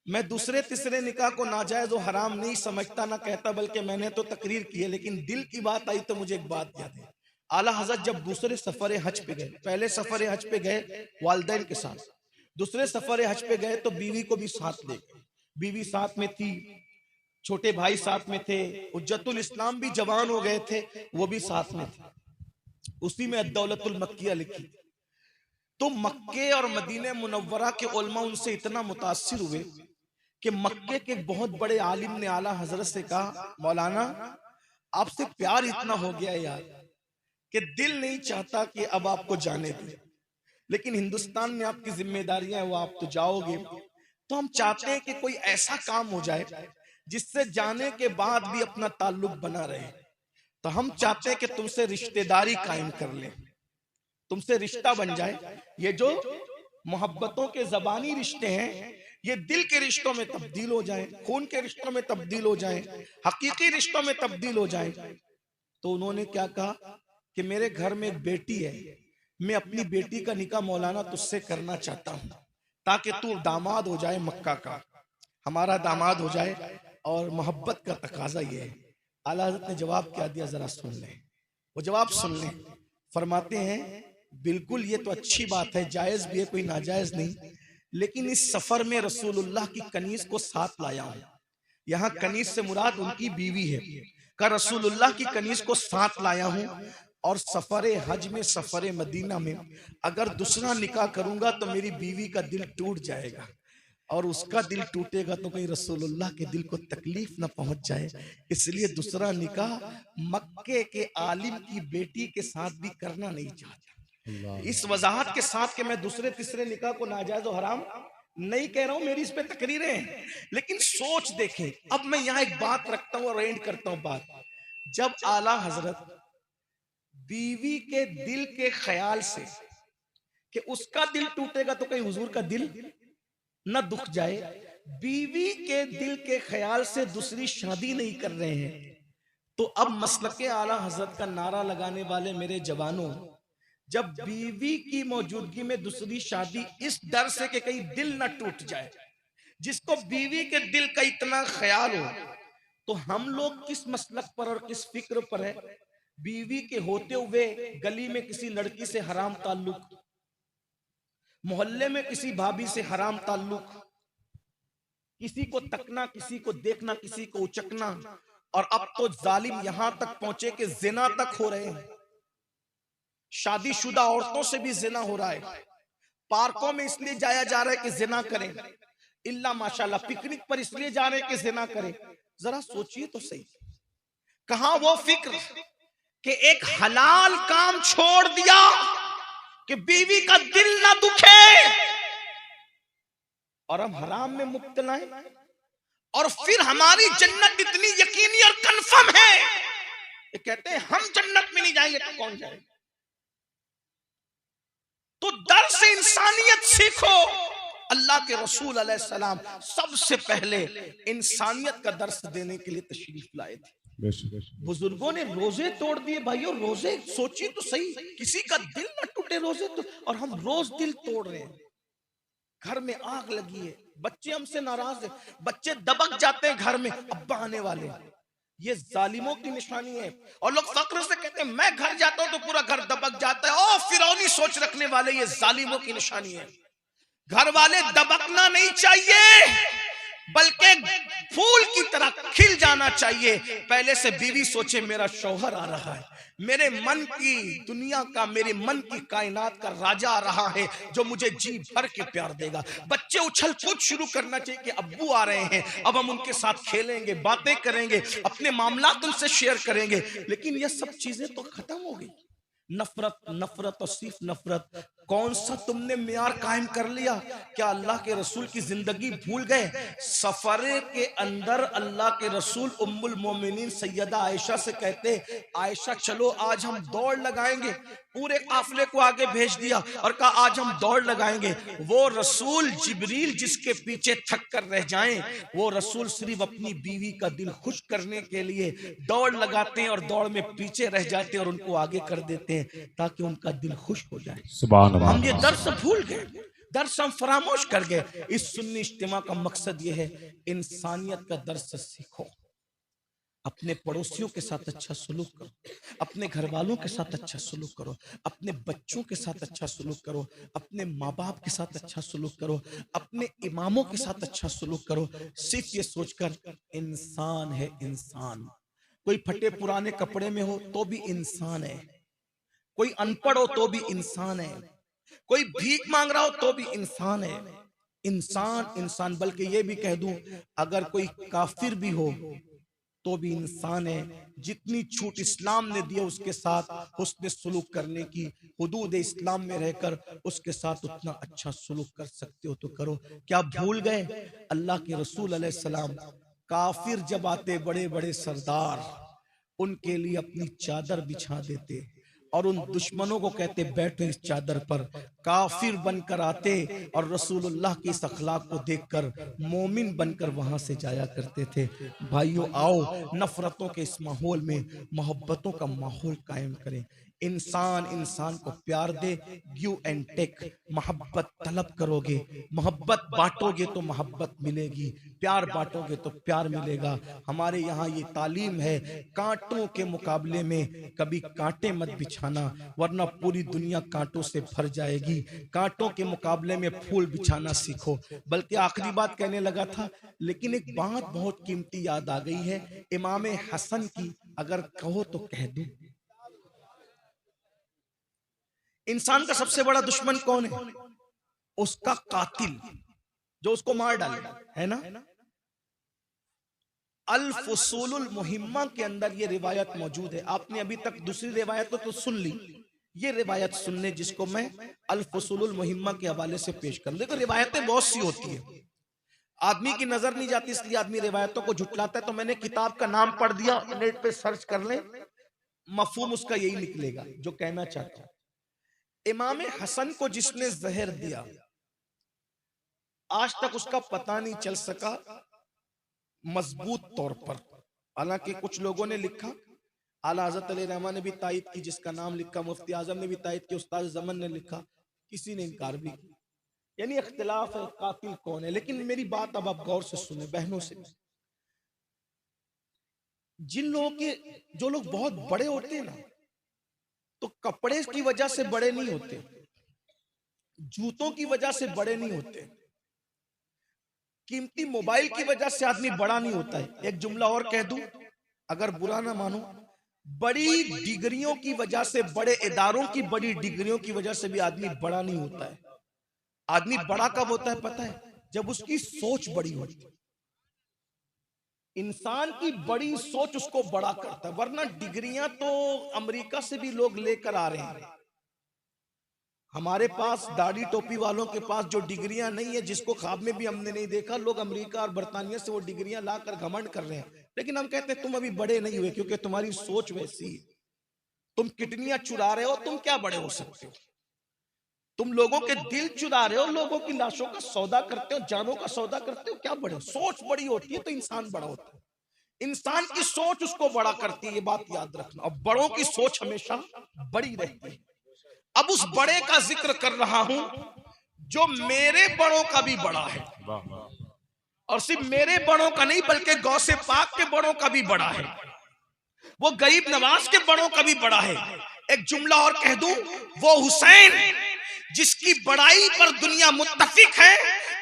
मैं दूसरे तीसरे निकाह को नाजायज और हराम नहीं समझता, ना कहता, बल्कि मैंने तो तकरीर की है, लेकिन दिल की बात आई तो मुझे एक बात याद है। आला हजरत जब दूसरे सफर हज पे गए, पहले सफर हज पे गए वालिदैन के साथ, दूसरे सफर हज पे गए तो बीवी को भी साथ ले गए। बीवी साथ में थी, छोटे भाई साथ में थे, हुज्जतुल इस्लाम भी जवान हो गए थे, वो भी साथ में थे। उसी में अद्दौलतुल मक्किया लिखी। तो मक्के और मदीने मुनव्वरा के उलमा उनसे इतना मुतासिर हुए कि मक्के के बहुत बड़े आलिम ने आला हजरत से कहा, मौलाना आपसे प्यार इतना हो गया यार कि दिल नहीं चाहता कि अब आपको जाने दें, लेकिन हिंदुस्तान में आपकी जिम्मेदारियां हैं, वो आप तो जाओगे, तो हम चाहते हैं कि कोई ऐसा काम हो जाए जिससे जाने के बाद भी अपना ताल्लुक बना रहे। तो हम चाहते हैं कि तुमसे रिश्तेदारी कायम कर लें, तुमसे रिश्ता बन जाए। ये जो मोहब्बतों के जबानी रिश्ते हैं, ये दिल के रिश्तों में तब्दील हो जाए, खून के रिश्तों में तब्दील हो जाए, हकीकी रिश्तों में तब्दील हो जाए। तो उन्होंने क्या कहा कि मेरे घर में एक बेटी है, मैं अपनी बेटी का निकाह मौलाना तुझसे करना चाहता हूं, ताकि तू दामाद हो जाए, मक्का का हमारा दामाद हो जाए। और मोहब्बत का तकाजा ये है। आला हज़रत ने जवाब क्या दिया, जरा सुन लें, वो जवाब सुन लें। फरमाते हैं बिल्कुल ये तो अच्छी बात है, जायज भी है, कोई नाजायज नहीं, लेकिन इस सफर में रसूलुल्लाह की कनीज को साथ लाया हूं। यहाँ कनीज से मुराद उनकी बीवी है। का रसूलुल्लाह की कनीज को साथ लाया हूं, और सफर हज में, सफर मदीना में अगर दूसरा निकाह करूंगा तो मेरी बीवी का दिल टूट जाएगा, और उसका दिल टूटेगा तो कहीं रसूलुल्लाह के दिल को तकलीफ ना पहुंच जाए, इसलिए दूसरा निकाह मक्के के आलिम की बेटी के साथ भी करना नहीं चाहता। इस वजाहत के साथ कि मैं दूसरे तीसरे निकाह को नाजायज और हराम नहीं कह रहा हूं, मेरी इस पे तकरीरें हैं, लेकिन सोच देखें। अब मैं यहां एक बात रखता हूं और एंड करता हूं बात। जब आला हजरत बीवी के दिल के ख्याल से कि उसका दिल टूटेगा तो कहीं हुजूर का दिल न दुख जाए, बीवी के दिल के ख्याल से दूसरी शादी नहीं कर रहे हैं, तो अब मसलके आला हजरत का नारा लगाने वाले मेरे जवानों, जब बीवी की मौजूदगी में दूसरी शादी इस डर से कि कहीं दिल न टूट जाए, जिसको बीवी के दिल का इतना ख्याल हो, तो हम लोग किस मसलक पर और किस फिक्र पर है? बीवी के होते हुए गली में किसी लड़की से हराम ताल्लुक, मोहल्ले में किसी भाभी से हराम ताल्लुक, किसी को तकना, किसी को देखना, किसी को उचकना, और अब तो जालिम यहां तक पहुंचे कि जिना तक हो रहे हैं। शादीशुदा औरतों से भी जिना हो रहा है। पार्कों में इसलिए जाया जा रहा है कि जिना करें, इल्ला माशाल्लाह पिकनिक पर इसलिए जा रहे हैं कि जिना करें। जरा सोचिए तो सही, कहां वो फिक्र कि एक हलाल काम छोड़ दिया कि बीवी का दिल ना दुखे, और हम हराम में मुब्तला हैं, और फिर हमारी जन्नत इतनी यकीनी और कंफर्म है, ये कहते हैं हम जन्नत में नहीं जाएंगे तो कौन जाएगा? तो दर से इंसानियत सीखो। अल्लाह के रसूल अलैहिस्सलाम सबसे पहले इंसानियत का दर्स देने के लिए तशरीफ लाए थे। बुजुर्गों ने रोजे तोड़ दिए भाइयों, रोजे सोचिए तो सही, किसी का दिल ना टूटे रोजे तो, और हम रोज दिल तोड़ रहे हैं। घर में आग लगी है, बच्चे हमसे नाराज है, बच्चे दबक जाते हैं घर में, अब्बा आने वाले, ये जालिमों की निशानी है। और लोग फक्र से कहते हैं मैं घर जाता हूं तो पूरा घर दबक जाता है। ओ फिरौनी सोच रखने वाले, ये जालिमों की निशानी है। घर वाले दबकना नहीं चाहिए, बल्कि फूल की तरह खिल जाना चाहिए। पहले से बीवी सोचे मेरा शौहर आ रहा है, मेरे मन की दुनिया का, मेरे मन की कायनात का राजा आ रहा है, जो मुझे जी भर के प्यार देगा। बच्चे उछल कूद शुरू करना चाहिए कि अब्बू आ रहे हैं, अब हम उनके साथ खेलेंगे, बातें करेंगे, अपने मामलात उनसे शेयर करेंगे। लेकिन ये सब चीजें तो खत्म हो गई। नफरत, नफरत और सिर्फ नफरत। कौन सा तुमने मियार कायम कर लिया? क्या अल्लाह के रसूल की जिंदगी भूल गए? सफरे के अंदर अल्लाह के रसूल उम्मुल मोमिनीन सैयदा आयशा से कहते, आयशा चलो आज हम दौड़ लगाएंगे। पूरे काफिले को आगे भेज दिया और कहा आज हम दौड़ लगाएंगे। वो रसूल जिब्रील जिसके पीछे थक कर रह जाएं, वो रसूल सिर्फ अपनी बीवी का दिल खुश करने के लिए दौड़ लगाते हैं और दौड़ में पीछे रह जाते हैं और उनको आगे कर देते हैं ताकि उनका दिल खुश हो जाए। सुभान अल्लाह। हम ये दर्स भूल गए, दर्स हम फरामोश कर गए। इस सुन्नी इज्तिमा का मकसद ये है, इंसानियत का दर्स सीखो। अपने पड़ोसियों के साथ अच्छा सलूक करो, अपने घर वालों के साथ अच्छा सलूक करो, अपने बच्चों के साथ अच्छा सलूक करो, अपने माँ बाप के साथ अच्छा सलूक करो, अपने इमामों के साथ अच्छा सलूक करो। सिर्फ ये सोचकर इंसान है इंसान। कोई फटे पुराने कपड़े में हो तो भी इंसान है, कोई अनपढ़ हो तो भी इंसान है, कोई भीख मांग रहा हो तो भी इंसान है। इंसान इंसान, बल्कि ये भी कह दूं अगर कोई काफिर भी हो तो भी इंसान है। जितनी छूट इस्लाम ने दी है उसके साथ हुस्न सुलूक करने की, हुदूद इस्लाम में रहकर उसके साथ उतना अच्छा सुलूक कर सकते हो तो करो। क्या भूल गए अल्लाह के रसूल अलैहिस्सलाम काफिर जब आते, बड़े बड़े सरदार उनके लिए अपनी चादर बिछा देते, और उन दुश्मनों को कहते बैठो इस चादर पर, काफिर बनकर आते और रसूलुल्लाह की इस अखलाक को देखकर मोमिन बनकर वहां से जाया करते थे। भाइयों आओ नफरतों के इस माहौल में मोहब्बतों का माहौल कायम करें। इंसान इंसान को प्यार दे, गिव एंड टेक, मोहब्बत तलब करोगे, मोहब्बत बांटोगे तो मोहब्बत मिलेगी, प्यार बांटोगे तो प्यार मिलेगा। हमारे यहाँ ये तालीम है, कांटों के मुकाबले में कभी कांटे मत बिछाना वरना पूरी दुनिया कांटों से भर जाएगी। कांटों के मुकाबले में फूल बिछाना सीखो। बल्कि आखिरी बात कहने लगा था, लेकिन एक बात बहुत कीमती याद आ गई है, इमाम हसन की, अगर कहो तो कह दूं। इंसान का सबसे बड़ा दुश्मन कौन है? उसका कातिल, जो उसको मार डाले, है ना। अल फुसूलुल मुहिम्मा के अंदर ये रिवायत मौजूद है। आपने अभी तक दूसरी रिवायत तो सुन ली, ये रिवायत सुनने जिसको मैं अल फुसूलुल मुहिम्मा के हवाले से पेश कर। देखो रिवायतें बहुत सी होती है, आदमी की नजर नहीं जाती, इसलिए आदमी रिवायतों को झुटलाता है। तो मैंने किताब का नाम पढ़ दिया, नेट पे सर्च कर ले, मफहूम उसका यही निकलेगा जो कहना चाहता हूं। इमाम हसन को जिसने जहर दिया, आज तक उसका पता नहीं चल सका मजबूत तौर पर। हालांकि कुछ लोगों ने लिखा, आला हज़रत अली रहमान ने भी तायद की, जिसका नाम लिखा, मुफ्ती आजम ने भी तायद की, उस्ताद जमन ने लिखा, किसी ने इनकार भी किया। यानी इख्तिलाफ है कातिल कौन है। लेकिन मेरी बात अब आप गौर से सुने बहनों से, जिन लोगों के, जो लोग बहुत बड़े होते हैं ना, तो कपड़े की वजह से बड़े नहीं होते, जूतों की वजह से बड़े नहीं होते, कीमती मोबाइल की वजह से आदमी बड़ा नहीं होता है। एक जुमला और कह दूं, अगर बुरा ना मानो, बड़ी डिग्रियों की वजह से, बड़े इदारों की बड़ी डिग्रियों की वजह से भी आदमी बड़ा नहीं होता है। आदमी बड़ा कब होता है पता है? जब उसकी सोच बड़ी होती है। इंसान की बड़ी सोच उसको बड़ा करता है, वरना डिग्रियां तो अमेरिका से भी लोग लेकर आ रहे हैं। हमारे पास दाढ़ी टोपी वालों के पास जो डिग्रियां नहीं है, जिसको ख्वाब में भी हमने नहीं देखा, लोग अमेरिका और बर्तानिया से वो डिग्रियां लाकर घमंड कर रहे हैं। लेकिन हम कहते हैं तुम अभी बड़े नहीं हुए, क्योंकि तुम्हारी सोच वैसी है। तुम किडनियां चुरा रहे हो, तुम क्या बड़े हो सकते हो? तुम लोगों के दिल चुरा रहे हो, लोगों की लाशों का सौदा करते हो, जानों का सौदा करते हो, क्या बड़े हो? सोच बड़ी होती है तो इंसान बड़ा होता है। इंसान की सोच उसको बड़ा करती है, ये बात याद रखना। और बड़ों की सोच हमेशा बड़ी रहती है। अब उस बड़े का जिक्र कर रहा हूं जो मेरे बड़ों का भी बड़ा है, और सिर्फ मेरे बड़ों का नहीं बल्कि गौसे पाक के बड़ों का भी बड़ा है, वो गरीब नवाज के बड़ों का भी बड़ा है। एक जुमला और कह दूं, वो हुसैन जिसकी बड़ाई पर दुनिया मुत्तफिक है,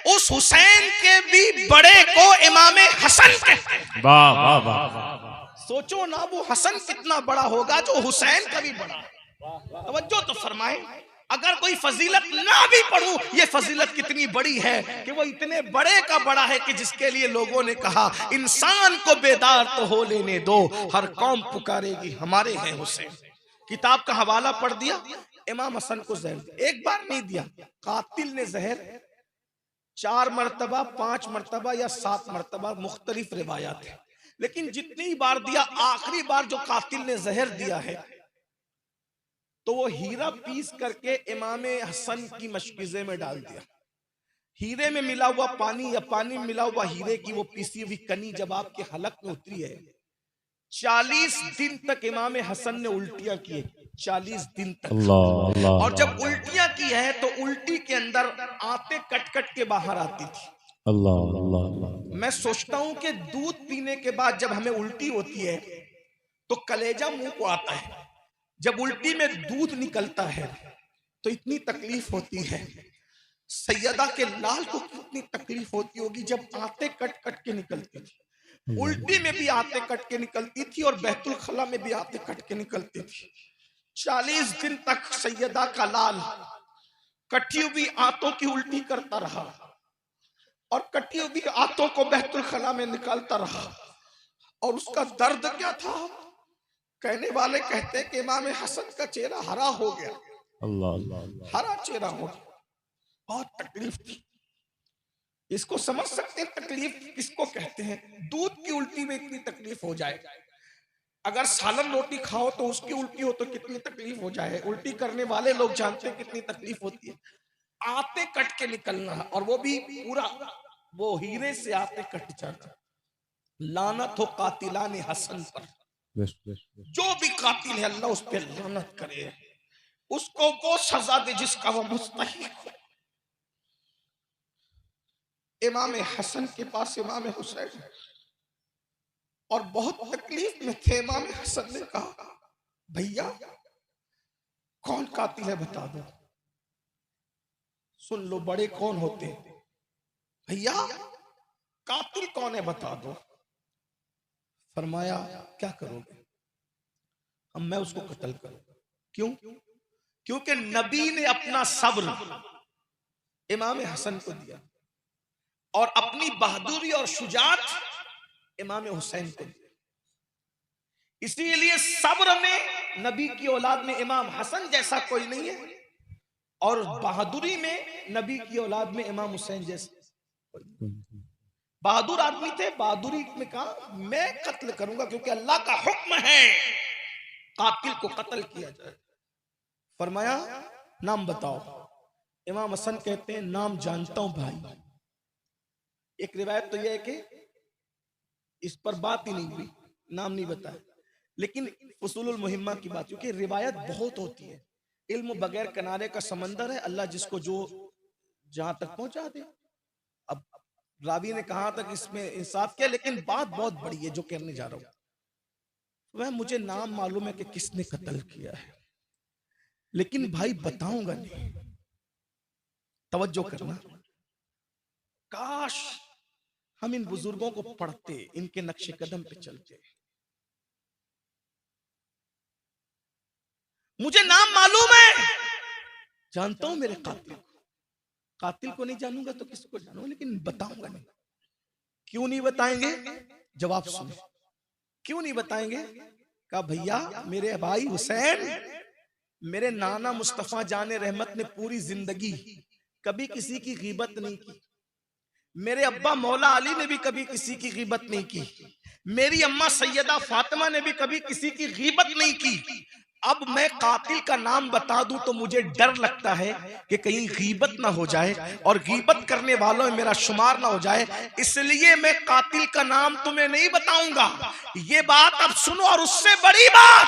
उस हुसैन के भी बड़े को इमाम हसन कहते हैं। वाह वाह वाह। सोचो ना, वो हसन कितना बड़ा होगा जो हुसैन का भी बड़ा है। तवज्जो तो फरमाए, अगर कोई फजीलत ना भी पढ़ूं, ये फजीलत कितनी बड़ी है कि वो इतने बड़े का बड़ा है कि जिसके लिए लोगों ने कहा इंसान को बेदार तो हो लेने दो, हर कौम पुकारेगी हमारे हैं हुसैन। किताब का हवाला पढ़ दिया, इमाम हसन को जहर एक बार नहीं दिया, कातिल ने जहर 4 मरतबा, 5 मरतबा या 7 मरतबा, मुख्तलिफ रिवायात है। लेकिन जितनी बार दिया, आखिरी बार जो कातिल ने जहर दिया है तो वो हीरा पीस करके इमाम हसन की मशकिज़े में डाल दिया। हीरे में मिला हुआ पानी या पानी में मिला हुआ हीरे की वो पीसी हुई कनी जब आपके हलक में उतरी है, 40 दिन तक इमाम हसन ने उल्टियां की, 40 दिन तक। अल्लाह अल्लाह। और जब उल्टियां की है तो उल्टी के अंदर आते कट कट के बाहर आती थी। अल्लाह अल्लाह। मैं सोचता हूं कि दूध पीने के बाद जब हमें उल्टी होती है तो कलेजा मुंह को आता है, जब उल्टी में दूध निकलता है तो इतनी तकलीफ होती है। सैयदा के लाल को कितनी तकलीफ होती होगी जब आते कट कट के निकलती थी। उल्टी में भी आते कट के निकलती थी और बैतुल खला में भी आते कट के निकलती थी। 40 दिन तक सैयदा का लाल कटी हुई आंतों की उल्टी करता रहा और कटी हुई आंतों को बैतुल खला में निकालता रहा। और उसका दर्द क्या था? कहने वाले कहते हैं कि इमाम हसन का चेहरा हरा हो गया। अल्लाह अल्लाह। हरा चेहरा हो गया, बहुत तकलीफ थी। इसको समझ सकते हैं तकलीफ किसको कहते हैं? दूध की उल्टी में इतनी तकलीफ हो जाए। अगर सालन रोटी खाओ तो उसकी उल्टी हो तो कितनी तकलीफ हो जाए। उल्टी करने वाले लोग जानते हैं कितनी तकलीफ होती है। आते कट के निकलना, और वो भी पूरा वो हीरे से आते कट जाना। लानत हो कातिलाने हसन पर, जो भी कातिल है अल्लाह उस पर लानत करे, उसको वो सजा दे जिसका वो मुस्तहिक हो। इमाम हसन के पास इमाम हुसैन और बहुत तकलीफ में थे। इमाम हसन ने कहा, भैया कौन कातिल है बता दो। सुन लो, बड़े कौन होते हैं, भैया कातिल कौन है बता दो। फरमाया, क्या करोगे? अब मैं उसको कत्ल करूंगा। क्यों? क्योंकि नबी ने अपना सब्र इमाम हसन को दिया और अपनी बहादुरी और शुजात इमाम हुसैन को दिया। इसीलिए सब्र में नबी की औलाद में इमाम हसन जैसा कोई नहीं है, और बहादुरी में नबी की औलाद में इमाम हुसैन जैसा। बहादुर आदमी थे, बहादुरी में कहा मैं कत्ल करूंगा क्योंकि अल्लाह का हुक्म है कातिल को कत्ल किया जाए। फरमाया, नाम बताओ। इमाम हसन कहते हैं, नाम जानता हूं भाई। एक रिवायत तो यह है कि इस पर बात ही नहीं हुई, नाम नहीं बताया, लेकिन फसूलुल मुहिम्मा की बात, क्योंकि रिवायत बहुत होती है। इल्म बगैर किनारे का समंदर है, अल्लाह जिसको जो जहां तक पहुंचा दे। अब रावी ने कहा था कि इसमें इंसाफ किया, लेकिन बात बहुत बड़ी है जो कहने जा रहा हूं। वह मुझे नाम मालूम है कि किसने कत्ल किया है, लेकिन भाई बताऊंगा नहीं। तवज्जो करना, काश हम इन बुजुर्गों को पढ़ते, इनके नक्शे कदम पे चलते। मुझे नाम मालूम है, जानता हूं मेरे कातिल को। कातिल को नहीं जानूंगा तो किसको जानूंगा, लेकिन बताऊंगा नहीं। क्यों नहीं बताएंगे? जवाब सुनो, क्यों नहीं बताएंगे? कहा, भैया मेरे भाई हुसैन, मेरे नाना मुस्तफा जाने रहमत ने पूरी जिंदगी कभी किसी की गीबत नहीं की। मेरे अब्बा मौला अली ने भी कभी किसी की गीबत नहीं की। मेरी अम्मा सैयदा फातिमा ने भी कभी किसी की गीबत नहीं की। अब मैं कातिल का नाम बता दूं तो मुझे डर लगता है कि कहीं गीबत ना हो जाए और गीबत करने वालों में मेरा शुमार ना हो जाए, इसलिए मैं कातिल का नाम तुम्हें नहीं बताऊंगा। ये बात अब सुनो, और उससे बड़ी बात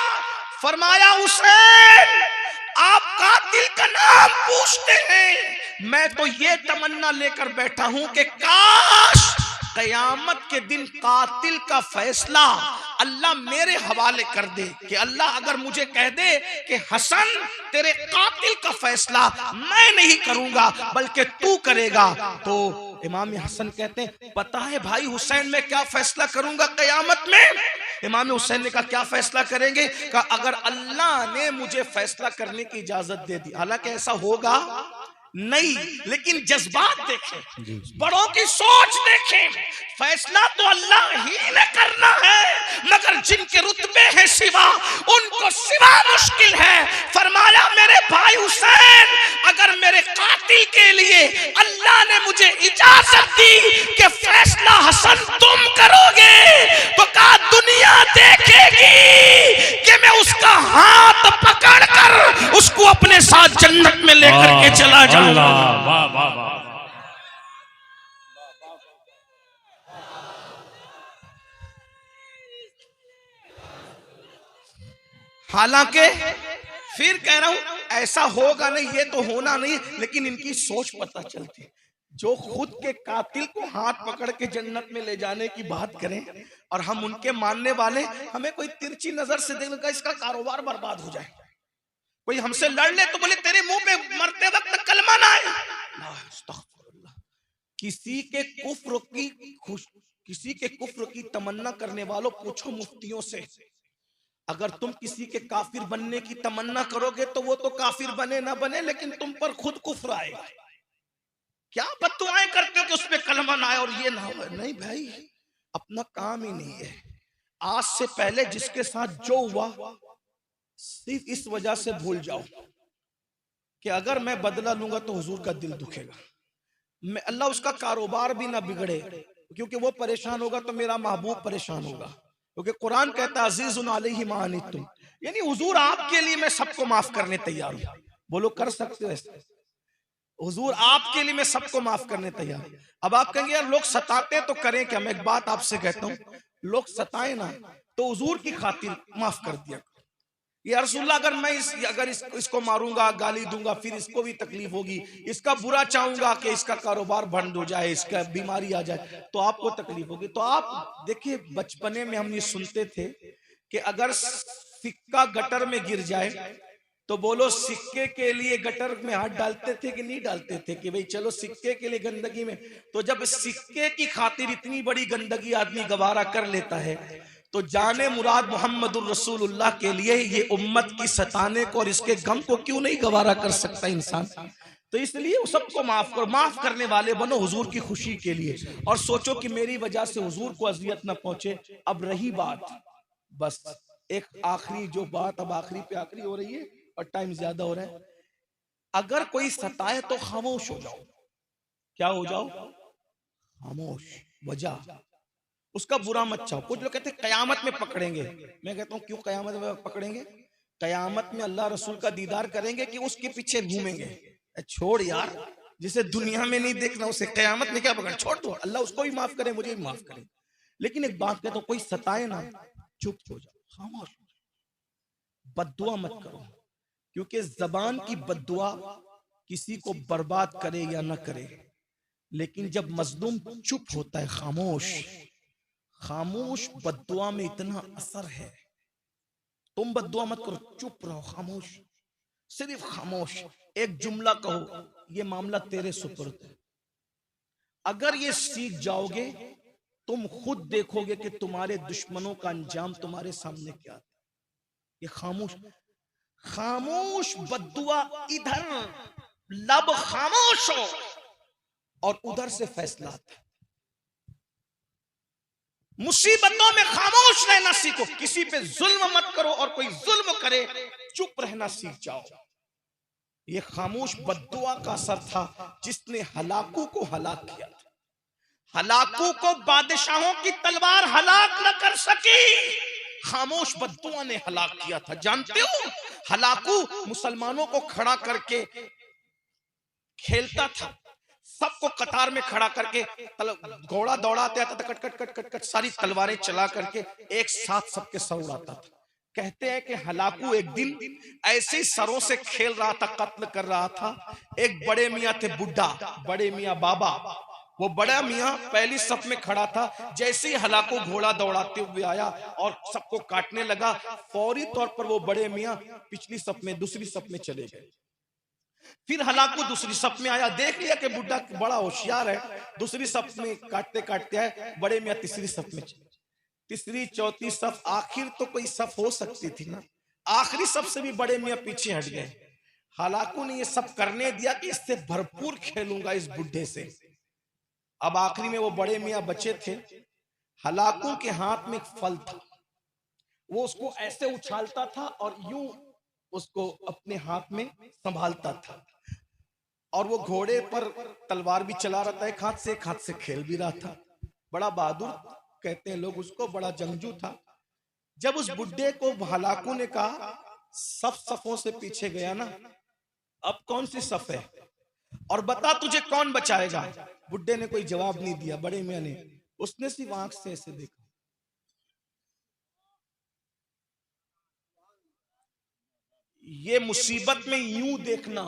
फरमाया, हुसैन आप कातिल का नाम पूछते हैं, मैं तो ये तमन्ना लेकर बैठा हूं कि काश कयामत के दिन कातिल का फैसला अल्लाह मेरे हवाले कर दे, कि अल्लाह अगर मुझे कह दे कि हसन तेरे कातिल का फैसला मैं नहीं करूंगा बल्कि तू करेगा, तो इमाम हसन कहते हैं, पता है भाई हुसैन मैं क्या फैसला करूंगा कयामत में? इमाम हुसैन ने कहा, क्या फैसला करेंगे? कहा, अगर अल्लाह ने मुझे फैसला करने की इजाजत दे दी, हालांकि ऐसा होगा नहीं, लेकिन जज्बात देखें, बड़ों की सोच देखें। फैसला तो अल्लाह ही ने करना है, मगर जिनके रुतबे हैं सिवा, उनको सिवा मुश्किल है। फरमाया, मेरे भाई हुसैन अगर मेरे कातिल के लिए अल्लाह ने मुझे इजाजत दी कि फैसला हसन तुम करोगे, तो कहा दुनिया देखेगी कि मैं उसका हाथ पकड़कर उसको अपने साथ जन्नत में लेकर के चला जाऊंगा। वाह वाह वाह। हालांकि फिर कह रहा हूं ऐसा होगा नहीं, ये तो होना नहीं, लेकिन इनकी सोच पता चलती है। जो खुद के कातिल को हाथ पकड़ के जन्नत में ले जाने की बात करें और हम उनके मानने वाले हमें कोई तिरछी नजर से देखने का, इसका कारोबार बर्बाद हो जाए। कोई हमसे लड़ ले तो बोले तेरे मुंह पे मरते वक्त कलमा ना आए। किसी के कुफ्र की तमन्ना करने वालों, पूछो मुफ्तियों से, अगर तुम किसी के काफिर बनने की तमन्ना करोगे तो वो तो काफिर बने ना बने, लेकिन तुम पर खुद कुफ्र आएगा। क्या बद्दुआएं करते हो कि उसमें कलमा ना आए और ये ना हो? नहीं भाई, अपना काम ही नहीं है। आज से पहले जिसके साथ जो हुआ सिर्फ इस वजह से भूल जाओ कि अगर मैं बदला लूंगा तो हुजूर का दिल दुखेगा। मैं अल्लाह उसका कारोबार भी ना बिगड़े, क्योंकि वो परेशान होगा तो मेरा महबूब परेशान होगा। क्योंकि कुरान कहता है अजीजुन अलैहि मा अनित्तुम, यानी हुजूर आपके लिए मैं सबको माफ करने तैयार हूं। बोलो कर सकते हो ऐसे? हुजूर आपके लिए मैं सबको माफ करने तैयार हूं। अब आप कहेंगे यार लोग सताते तो करें क्या? मैं एक बात आपसे कहता हूं, लोग सताए ना तो हुजूर की खातिर माफ कर दिया। या रसूलुल्लाह अगर मैं इसको मारूंगा, गाली दूंगा, फिर इसको भी तकलीफ होगी, इसका बुरा चाहूंगा कि इसका कारोबार बंद हो जाए, इसका बीमारी आ जाए, तो आपको तकलीफ होगी। तो आप देखिए, बचपने में हम ये सुनते थे कि अगर सिक्का गटर में गिर जाए तो बोलो सिक्के के लिए गटर में हाथ डालते थे कि नहीं डालते थे? कि भाई चलो सिक्के के लिए गंदगी में। तो जब सिक्के की खातिर इतनी बड़ी गंदगी आदमी गवारा कर लेता है, तो जाने मुराद मोहम्मदुर रसूलुल्लाह के लिए ये उम्मत की सताने को और इसके गम को क्यों नहीं गवारा कर सकता इंसान? तो इसलिए सबको माफ करो, माफ करने वाले बनो हुजूर की खुशी के लिए, और सोचो कि मेरी वजह से हुजूर को अजियत ना पहुंचे। अब रही बात, बस एक आखिरी जो बात, अब आखिरी पे आखिरी हो रही है और टाइम ज्यादा हो रहा है। अगर कोई सताए तो खामोश हो जाओ। क्या हो जाओ? खामोश। वजह, उसका बुरा मत चाहो। कुछ लोग कहते हैं कयामत में पकड़ेंगे। मैं कहता हूं क्यों कयामत में पकड़ेंगे? कयामत में अल्लाह रसूल का दीदार करेंगे कि उसके पीछे घूमेंगे। छोड़ यार, जिसे दुनिया में नहीं देखना उसे कयामत में क्या पकड़? छोड़ दो, अल्लाह उसको भी माफ करे, मुझे भी माफ करे। लेकिन एक बात कहता हूं, कोई सताए ना, चुप हो जाओ, खामोश। बद्दुआ मत करो, क्योंकि जबान की बद्दुआ किसी को बर्बाद करे या ना करे, लेकिन जब मजलूम चुप होता है, खामोश, खामोश बद्दुआ में इतना असर है। तुम बद्दुआ मत करो, चुप रहो, खामोश, सिर्फ खामोश। एक जुमला कहो, ये मामला तेरे सुपुर्द है। अगर ये सीख जाओगे, तुम खुद देखोगे कि तुम्हारे दुश्मनों का अंजाम तुम्हारे सामने क्या है। ये खामोश, खामोश बद्दुआ, इधर लब खामोश हो और उधर से फैसला आता है। मुसीबतों में खामोश रहना सीखो, किसी पे जुल्म मत करो, और कोई जुल्म करे चुप रहना सीख जाओ। ये खामोश बद्दुआ का असर था जिसने हलाकू को हलाक किया था। हलाकू को बादशाहों की तलवार हलाक न कर सकी, खामोश बद्दुआ ने हलाक किया था। जानते हो, हलाकू मुसलमानों को खड़ा करके खेलता था, सबको कतार में खड़ा करके घोड़ा दौड़ाते आता था, cut cut cut cut cut सारी तलवारें चला करके एक साथ सबके सर उड़ाता था। कहते हैं कि हलाकू एक दिन ऐसे ही सरों से खेल रहा था, कत्ल कर रहा था। एक बड़े मियाँ थे, बुड्ढा, बड़े मियाँ बाबा। वो बड़ा मियाँ पहली सफ में खड़ा था। जैसे ही हलाकू घोड़ा दौड़ाते हुए आया और सबको काटने लगा, फौरी तौर पर वो बड़े मियाँ पिछली सफ में, दूसरी सफ में चले गए। फिर हलाकू दूसरी सफ में आया, देख लिया कि बुड्ढा बड़ा होशियार है, दूसरी सफ में काटते काटते आए। बड़े मियाँ तीसरी सफ में, तीसरी चौथी सफ, आखिर तो कोई सफ हो सकती थी ना, आखिरी सफ से भी बड़े मियाँ पीछे हट गए। हलाकू ने ये सब करने दिया कि इससे भरपूर खेलूंगा इस बुड्ढे से। अब आखिरी में वो बड़े मियाँ बचे थे। हलाकू के हाथ में एक फल था, वो उसको ऐसे उछालता था और यूं उसको अपने हाथ में संभालता था, और वो घोड़े पर तलवार भी चला रहा था, एक हाथ से खेल भी रहा था। बड़ा बहादुर कहते हैं लोग उसको, बड़ा जंगजू था। जब उस बुड्ढे को हलाकू ने कहा सब सफों से पीछे गया ना, अब कौन सी सफ है और बता तुझे कौन बचाएगा? बुड्ढे ने कोई जवाब नहीं दिया। बड़े मियां ने, उसने सिर्फ आंख से ऐसे देखा। ये मुसीबत में यूं देखना,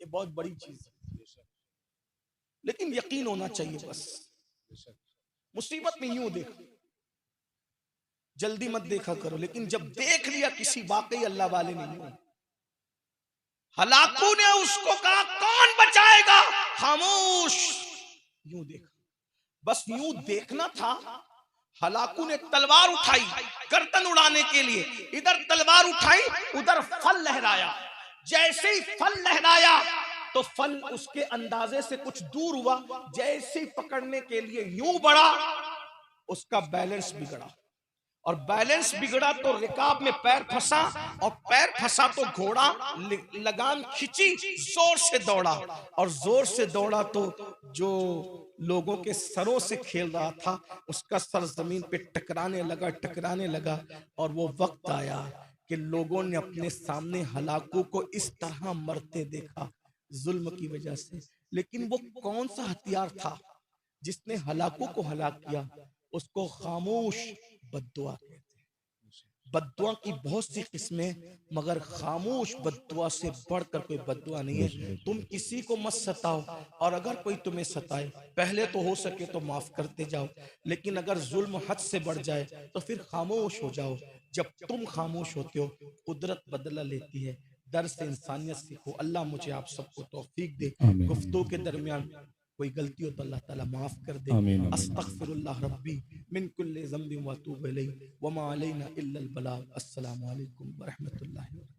ये बहुत बड़ी चीज है, लेकिन यकीन होना चाहिए। बस मुसीबत में यूं देखो, जल्दी मत देखा करो, लेकिन जब देख लिया किसी वाकई अल्लाह वाले ने यूं, हलाकू ने उसको कहा कौन बचाएगा? खामोश, यूं देखा, बस यूं देखना था। हलाकू ने तलवार उठाई गर्दन उड़ाने के लिए, इधर तलवार उठाई, उधर फल लहराया। जैसे ही फल लहराया तो फल उसके अंदाजे से कुछ दूर हुआ, जैसे ही पकड़ने के लिए यूं बढ़ा, उसका बैलेंस बिगड़ा, और बैलेंस बिगड़ा तो रिकाब में पैर फंसा, और पैर फंसा तो घोड़ा लगाम खींची, जोर से दौड़ा, और जोर से दौड़ा तो जो लोगों के सरों से खेल रहा था, उसका सर जमीन पे टकराने लगा और वो वक्त आया कि लोगों ने अपने सामने हलाकों को इस तरह मरते देखा जुल्म की वजह से। लेकिन वो कौन सा हथियार था जिसने हलाकों को हलाक किया? उसको खामोश बद्दुआ कहते हैं। बद्दुआ की बहुत सी किस्में, मगर खामोश बद्दुआ से बढ़कर कोई बद्दुआ नहीं है। तुम किसी को मत सताओ, और अगर कोई तुम्हें सताए पहले तो हो सके तो माफ करते जाओ, लेकिन अगर जुल्म हद से बढ़ जाए तो फिर खामोश हो जाओ। जब तुम खामोश होते हो कुदरत बदला लेती है। दर से इंसानियत सीखो। अल्लाह मुझे आप सबको तौफीक दे। आमीन। गुफ्तगू के दरमियान कोई गलती हो तो अल्लाह ताला माफ कर दे। आमीन, आमीन। अस्तगफिरुल्लाह रब्बी मिन कुल्लि ज़ंबिन व अतूबु इलैहि व मा अलैना इल्लल बलाग। अस्सलामु अलैकुम व रहमतुल्लाहि व बरकातुहू।